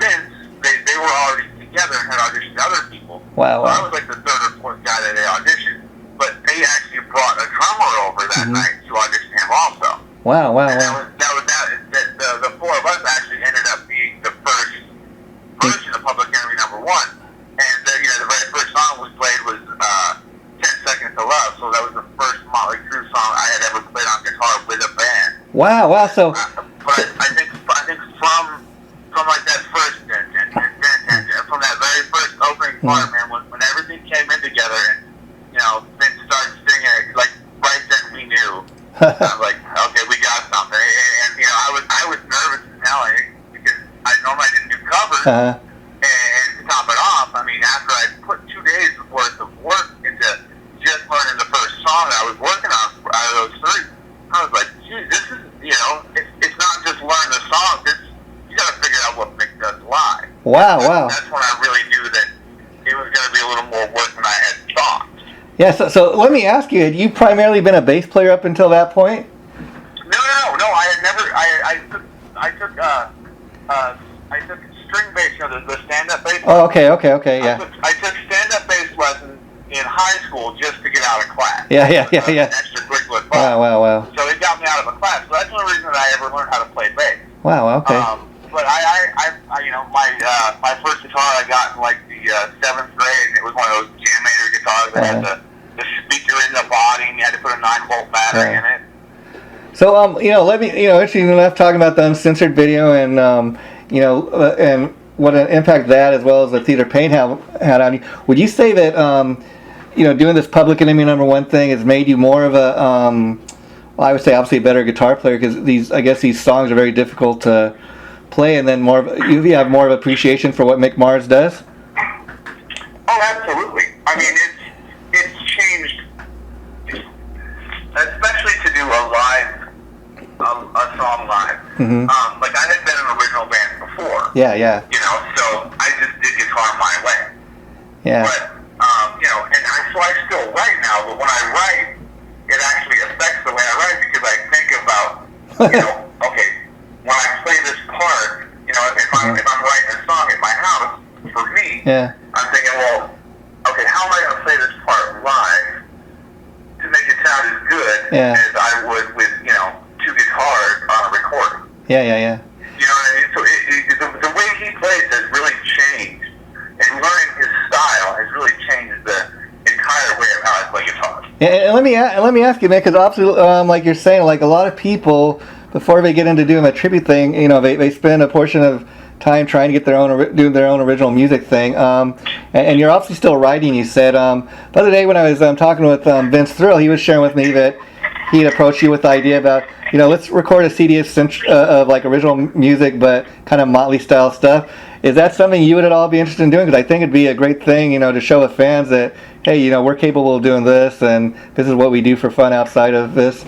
Speaker 2: Vince, they were already together and had auditioned other people.
Speaker 1: Wow.
Speaker 2: So I was like the 3rd or 4th guy that they auditioned. But they actually brought a drummer over that night to audition him also.
Speaker 1: Wow.
Speaker 2: And the 4 of us actually ended up being the first version of Public Enemy #1. And the very first song we played was 10 Seconds to Love. So that was the first Motley Crue song I had ever played on guitar with a band.
Speaker 1: Wow. So.
Speaker 2: But I think from like that first from that very first opening part, man, when everything came in together and Vince started singing it, like right then we knew. I was like, okay, we got something. And I was nervous as hell because I normally didn't do covers, and song that I was working on out of those three. I was like, geez, this is, it's not just learn the song. You got to figure out what Mick does live.
Speaker 1: Wow, wow.
Speaker 2: That's when I really knew that it was going to be a little more work than I had thought.
Speaker 1: Yeah, so let me ask you, had you primarily been a bass player up until that point?
Speaker 2: No. I had never. I took string bass, the stand-up bass.
Speaker 1: Oh, okay, yeah.
Speaker 2: I took stand-up bass lessons in high school just to get out of class.
Speaker 1: Yeah.
Speaker 2: An extracurricular class.
Speaker 1: Wow.
Speaker 2: So it got me out of a class. So that's the only reason that I ever learned how to play bass.
Speaker 1: Wow, okay.
Speaker 2: But my first guitar I got in like the 7th grade, and it was one of those Jam-Mater guitars that had the speaker in the body, and you had to put a 9-volt battery in it.
Speaker 1: So, let me, interesting enough, talking about the Uncensored video and, and what an impact that, as well as the Theater Pain had on you. Would you say that, doing this Public Enemy #1 thing has made you more of a, I would say obviously a better guitar player, because these songs are very difficult to play, and then you have more of appreciation for what Mick Mars does?
Speaker 2: Oh, absolutely. I mean, it's changed, especially to do a song live.
Speaker 1: Mm-hmm.
Speaker 2: Like I had been in original bands before.
Speaker 1: Yeah.
Speaker 2: So I just did guitar my way.
Speaker 1: Yeah.
Speaker 2: But so I still write now. But when I write, it actually affects the way I write, because I think about, okay, when I play this part, if I'm writing a song at my house for me, I'm thinking, well, okay, how am I going to play this part live to make it sound as good as I would with, two guitars on a recording?
Speaker 1: Yeah.
Speaker 2: You know what I mean? So the way he plays has really changed, and learning his style has really changed the entire way of how I play guitar.
Speaker 1: Yeah, and let me ask you, man, because obviously, like you're saying, like a lot of people, before they get into doing a tribute thing, they spend a portion of time trying to get do their own original music thing. And you're obviously still writing. You said the other day when I was talking with Vince Thrill, he was sharing with me that he'd approached you with the idea about, let's record a CD of like original music, but kind of Motley style stuff. Is that something you would at all be interested in doing? Because I think it'd be a great thing, to show the fans that, hey, we're capable of doing this, and this is what we do for fun outside of this.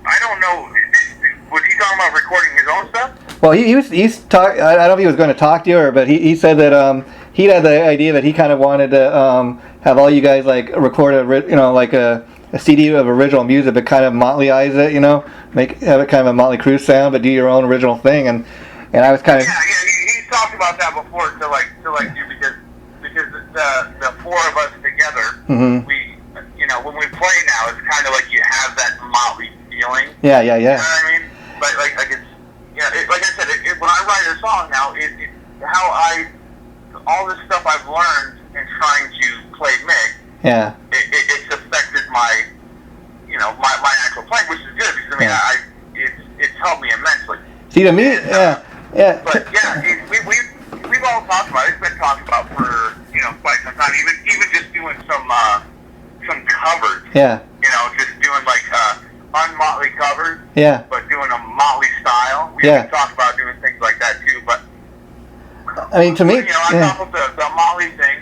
Speaker 2: I don't know. Was he talking about recording his own stuff?
Speaker 1: Well, he's talk. I don't know if he was going to talk to you, but he said that he had the idea that he kind of wanted to have all you guys like record a CD of original music, but kind of Motley-ize it, have it kind of a Motley Crue sound, but do your own original thing. And I was kind of
Speaker 2: he's talked about that before to do because the four of us together,
Speaker 1: mm-hmm.
Speaker 2: we when we play now, it's kind of like you have that Motley feeling.
Speaker 1: Yeah.
Speaker 2: You know what I mean? But like it's like I said, when I write a song now, all this stuff I've learned in trying to play Mick.
Speaker 1: Yeah.
Speaker 2: It's affected my my actual playing, which is good, because it's helped me immensely.
Speaker 1: See, to me,
Speaker 2: and,
Speaker 1: yeah.
Speaker 2: But we've all talked about it. It's been talked about for quite some time. Even just doing some covers.
Speaker 1: Yeah.
Speaker 2: Just doing like un-Motley covers.
Speaker 1: Yeah.
Speaker 2: But doing a Motley style. We've been talking about doing things like that too. But
Speaker 1: I mean, to me,
Speaker 2: on top of the Motley thing,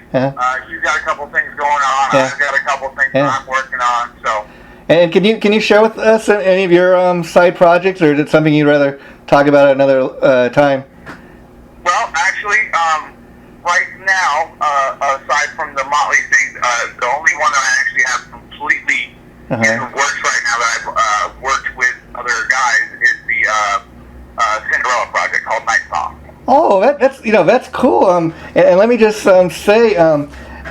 Speaker 2: you've got a couple things going on.
Speaker 1: Yeah.
Speaker 2: I've got a couple things that I'm working on. So.
Speaker 1: And can you share with us any of your side projects, or is it something you'd rather talk about at another time?
Speaker 2: Well, actually, right now, aside from the Motley thing, the only one that I actually have completely in the works right now that I've worked with other guys is the Cinderella project called Night Song.
Speaker 1: Oh, that's cool. And let me just say,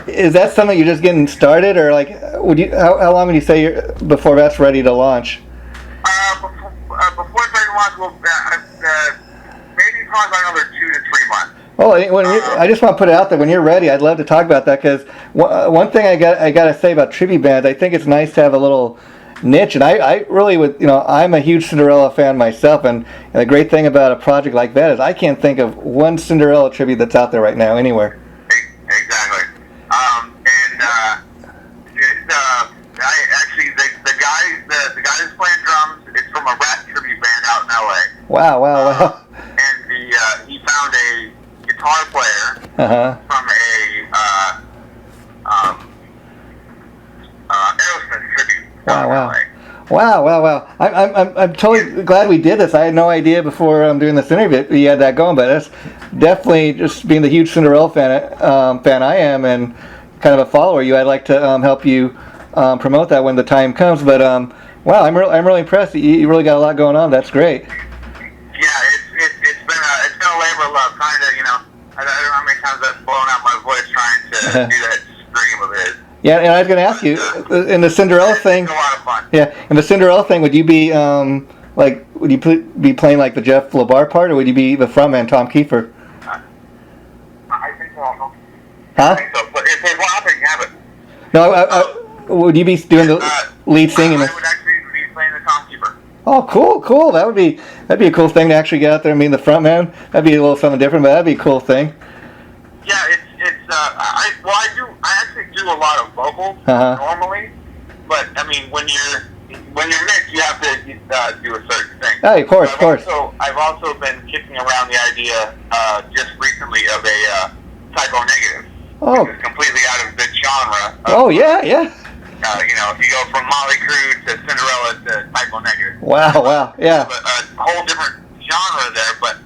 Speaker 1: is that something you're just getting started, or like, how long would you say before that's ready to launch?
Speaker 2: Before it's ready to launch, well, maybe probably about another 2 to 3 months.
Speaker 1: Oh, I just want to put it out there. When you're ready, I'd love to talk about that, because one thing I got to say about tribute bands, I think it's nice to have a little niche, and I really would, I'm a huge Cinderella fan myself, and the great thing about a project like that is I can't think of one Cinderella tribute that's out there right now anywhere.
Speaker 2: Exactly. The guy that's playing drums is from a rap tribute band out in LA.
Speaker 1: Wow.
Speaker 2: And he found a guitar player from a
Speaker 1: Wow, wow, wow! I'm totally glad we did this. I had no idea before doing this interview we had that going, but that's definitely just being the huge Cinderella fan I am, and kind of a follower. I'd like to help you promote that when the time comes. But wow, I'm really impressed. You really got a lot going on. That's great.
Speaker 2: Yeah, it's been a labor of love. Trying to, I don't know how many times I've blown out my voice trying to do that scream of his.
Speaker 1: Yeah, and I was going to ask you, in the Cinderella thing.
Speaker 2: It's a lot of fun.
Speaker 1: Yeah, in the Cinderella thing, would you be would you be playing like the Jeff LaBar part, or would you be the frontman Tom Kiefer?
Speaker 2: I think so.
Speaker 1: Huh?
Speaker 2: I think so. But if there's one out there, you have it.
Speaker 1: No, would you be doing the lead singing?
Speaker 2: I would actually be playing the Tom Kiefer.
Speaker 1: Oh, cool. That'd be a cool thing to actually get out there and be the frontman. That'd be a little something different, but that'd be a cool thing.
Speaker 2: Yeah, I actually do a lot of vocals normally, but I mean when you're Mick, you have to do a certain thing.
Speaker 1: Oh, of course.
Speaker 2: I've also been kicking around the idea just recently of a typo negative, which is completely out of the genre.
Speaker 1: Yeah.
Speaker 2: If you go from Motley Crue to Cinderella to typo negative.
Speaker 1: Wow, yeah.
Speaker 2: A whole different genre there, but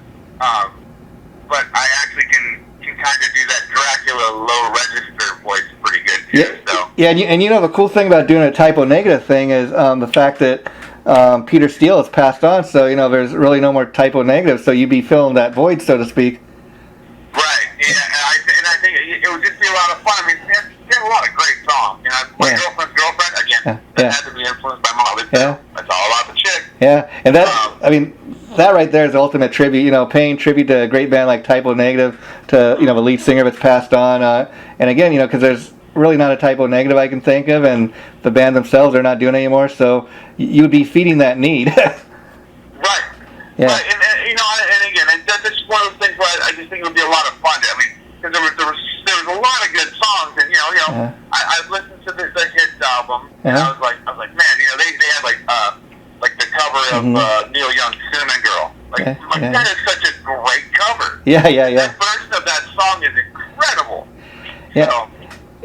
Speaker 2: I actually can kind of do that Dracula low register voice pretty good too.
Speaker 1: Yeah,
Speaker 2: so.
Speaker 1: Yeah, and the cool thing about doing a typo negative thing is the fact that Peter Steele has passed on, so there's really no more typo negative, so you'd be filling that void, so to speak.
Speaker 2: Right. Yeah, and I think it would just be a lot of fun. I mean, they have a lot of great songs. My Girlfriend's Girlfriend, again, that had to be influenced by Motley Crue.
Speaker 1: Yeah.
Speaker 2: That's all about the chick.
Speaker 1: Yeah, and that right there is the ultimate tribute. Paying tribute to a great band like Typo Negative, to the lead singer that's passed on, and again, because there's really not a Typo Negative I can think of, and the band themselves are not doing it anymore. So you would be feeding that need.
Speaker 2: Right.
Speaker 1: Yeah.
Speaker 2: Right. And again, that's just one of those things where I just think it would be a lot of fun. I mean, because there was a lot of good songs, and I've listened to their hits album, and I was like, man, they had like the cover of Neil Young's "Cinnamon Girl." That is such a great cover.
Speaker 1: Yeah.
Speaker 2: That version of that song is incredible.
Speaker 1: Yeah.
Speaker 2: So,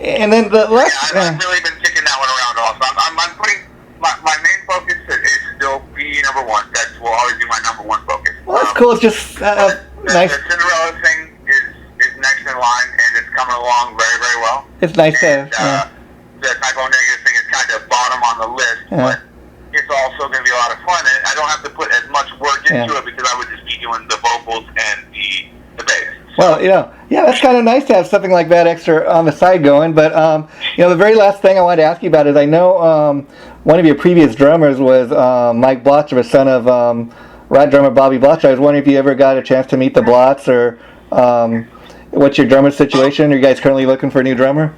Speaker 1: and then the last.
Speaker 2: I've really been kicking that one around also. I'm putting my main focus is still be number one. That will always be my number one focus.
Speaker 1: Well, that's cool. It's just nice.
Speaker 2: The Cinderella thing is next in line, and it's coming along very, very well.
Speaker 1: It's nice
Speaker 2: and, the typo negative thing is kind of bottom on the list, but it's also going to be a lot of fun, and I don't have to put as much work into it because I would just be doing the vocals and the bass.
Speaker 1: Well, that's kind of nice to have something like that extra on the side going. But the very last thing I wanted to ask you about is I know one of your previous drummers was Mike Blotzer, the son of Rat drummer Bobby Blotzer. I was wondering if you ever got a chance to meet the Blots, or what's your drummer situation? Are you guys currently looking for a new drummer?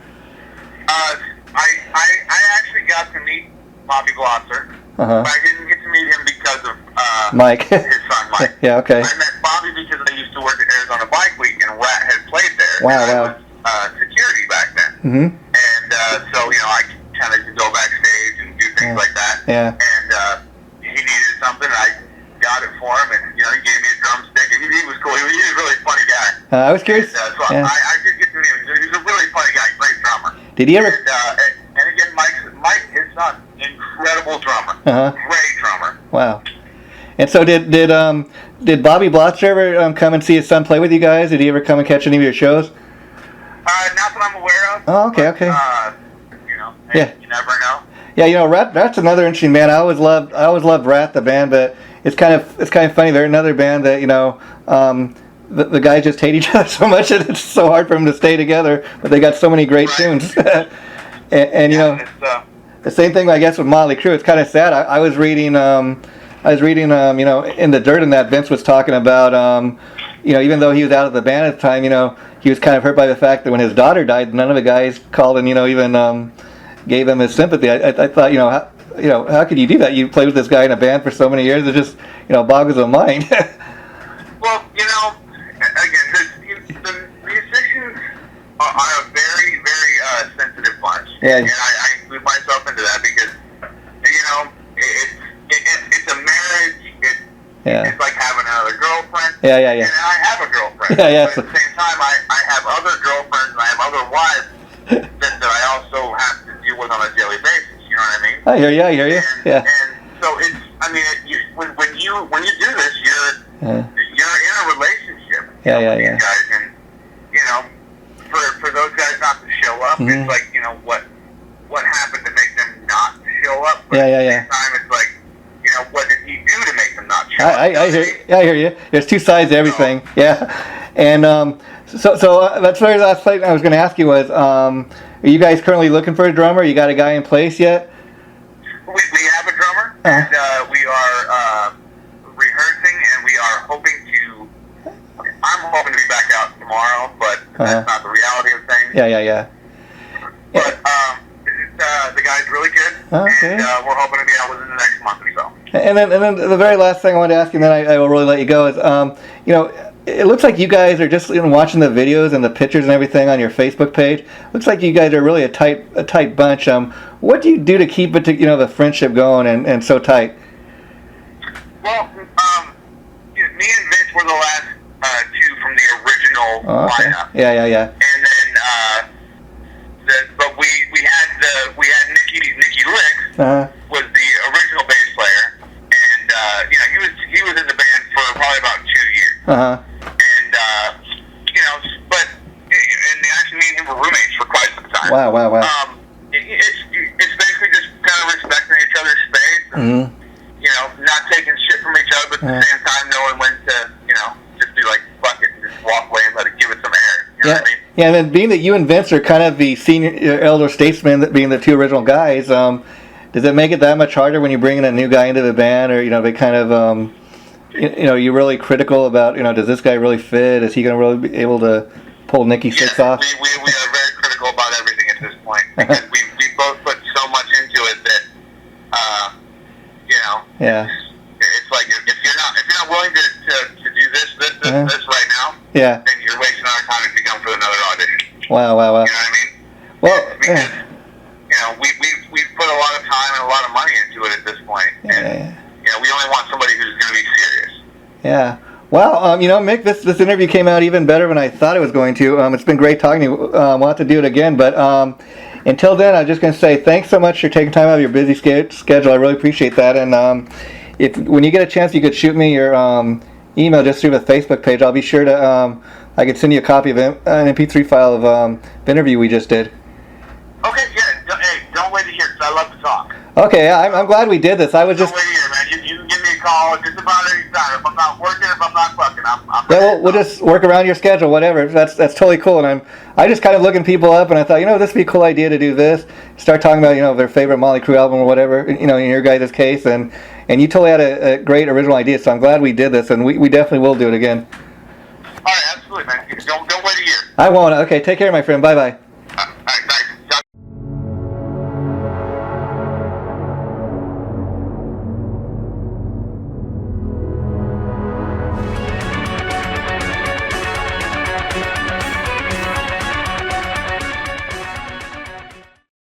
Speaker 2: I actually got to meet Bobby Blotzer, but I didn't get to meet him because of
Speaker 1: Mike.
Speaker 2: his son Mike.
Speaker 1: Yeah, okay.
Speaker 2: I met Bobby because I used to work at Arizona Bike Week, and Rat had played there.
Speaker 1: Wow.
Speaker 2: I was security back then. Mm-hmm. And so, I kind of could go backstage and do things like that.
Speaker 1: Yeah.
Speaker 2: And he needed something, I got it for him, and, he gave me a drumstick. And he was cool. He was a really funny guy.
Speaker 1: I was curious.
Speaker 2: And, so I did get to meet him. He was a really funny guy, great drummer.
Speaker 1: Did he ever?
Speaker 2: And again, Mike, his son, incredible drummer. Great drummer.
Speaker 1: Wow. And so did Bobby Blotzer ever come and see his son play with you guys? Did he ever come and catch any of your shows?
Speaker 2: Not that I'm aware of.
Speaker 1: Oh, okay.
Speaker 2: You never know.
Speaker 1: Yeah, Rat's another interesting band. I always loved Rat the band, but it's kind of funny. They're another band that the guys just hate each other so much that it's so hard for them to stay together. But they got so many great tunes. and the same thing I guess with Motley Crue. It's kind of sad. I was reading in the dirt, and that Vince was talking about even though he was out of the band at the time, he was kind of hurt by the fact that when his daughter died, none of the guys called and even gave him his sympathy. I thought how could you do that? You played with this guy in a band for so many years. It just boggles the mind.
Speaker 2: Well, again, the musicians are a very, very sensitive bunch.
Speaker 1: Yeah.
Speaker 2: And I include myself into that because it's a marriage. It's like having another girlfriend.
Speaker 1: Yeah.
Speaker 2: And I have a girlfriend.
Speaker 1: Yeah.
Speaker 2: But at the same time, I have other girlfriends and I have other wives that I also have to deal with on a daily basis. You know what I mean?
Speaker 1: I hear you. Yeah.
Speaker 2: And it's, I mean, when you do this, you're in a relationship with these guys, and you know, for those guys not to show up, it's like, you know, what happened to make them not show up? But at the same time, it's like, you know, what did he do to make them not show up?
Speaker 1: I hear you. There's two sides to everything. And so that's the very last thing I was going to ask you was, are you guys currently looking for a drummer? You got a guy in place yet?
Speaker 2: We have a drummer, and we are rehearsing, and we are hoping to. I'm hoping to be back out tomorrow, but that's not the reality of things.
Speaker 1: Yeah.
Speaker 2: But the guy's really good, and we're hoping to be out within the next month or so.
Speaker 1: And then the very last thing I wanted to ask you, and then I will really let you go, is you know, it looks like you guys are just, you know, watching the videos and the pictures and everything on your Facebook page. Looks like you guys are really a tight bunch. What do you do to keep it, you know, the friendship going and so tight?
Speaker 2: Well, me and Vince were the last two from the original lineup.
Speaker 1: Yeah.
Speaker 2: And then, but we had Nicky Licks was the original bass player, and you know, he was in the band for probably about 2 years. And you know, but and actually me and him were roommates for quite some time.
Speaker 1: Wow.
Speaker 2: It's basically just kind of respecting each other's space, and you know, not taking shit from each other, but at the same time knowing when to, you know, just be like, fuck it, and just walk away and let it give it some air. You know what I mean?
Speaker 1: Yeah, and then being that you and Vince are kind of the senior elder statesmen, that being the two original guys, does it make it that much harder when you bring in a new guy into the band, or, you know, they kind of, you know, you're really critical about, you know, does this guy really fit? Is he going to really be able to pull Nicky Six off?
Speaker 2: We are very critical about everything at this point, because we both put so much into it that, you know, it's like if you're not willing to do this right now, then you're wasting our time if you come to another audition.
Speaker 1: Wow.
Speaker 2: You know what I mean?
Speaker 1: Well,
Speaker 2: because you know, we've put a lot of time and a lot of money into it at this point, and you know, we only want somebody who's going to be serious.
Speaker 1: Yeah. Well, you know, Mick, this interview came out even better than I thought it was going to. It's been great talking to you. We'll have to do it again, but until then, I'm just going to say thanks so much for taking time out of your busy schedule. I really appreciate that. And if when you get a chance, you could shoot me your email just through the Facebook page. I'll be sure to I could send you a copy of an MP3 file of the interview we just did.
Speaker 2: Okay, yeah. Hey, don't wait to hear, because I love to talk.
Speaker 1: Okay, yeah, I'm glad we did this. I was just.
Speaker 2: Don't wait to hear, man. You can give me a call just about any time. If I'm not working, if I'm not fucking, I'm
Speaker 1: yeah, we'll just work around your schedule, whatever. That's totally cool. And I just kind of looking people up, and I thought, you know, this would be a cool idea to do this. Start talking about, you know, their favorite Motley Crue album or whatever, you know, in your guys' case. And you totally had a great original idea, so I'm glad we did this, and we definitely will do it again.
Speaker 2: All right, absolutely, man. Don't wait a year.
Speaker 1: I won't. Okay, take care, my friend. Bye-bye.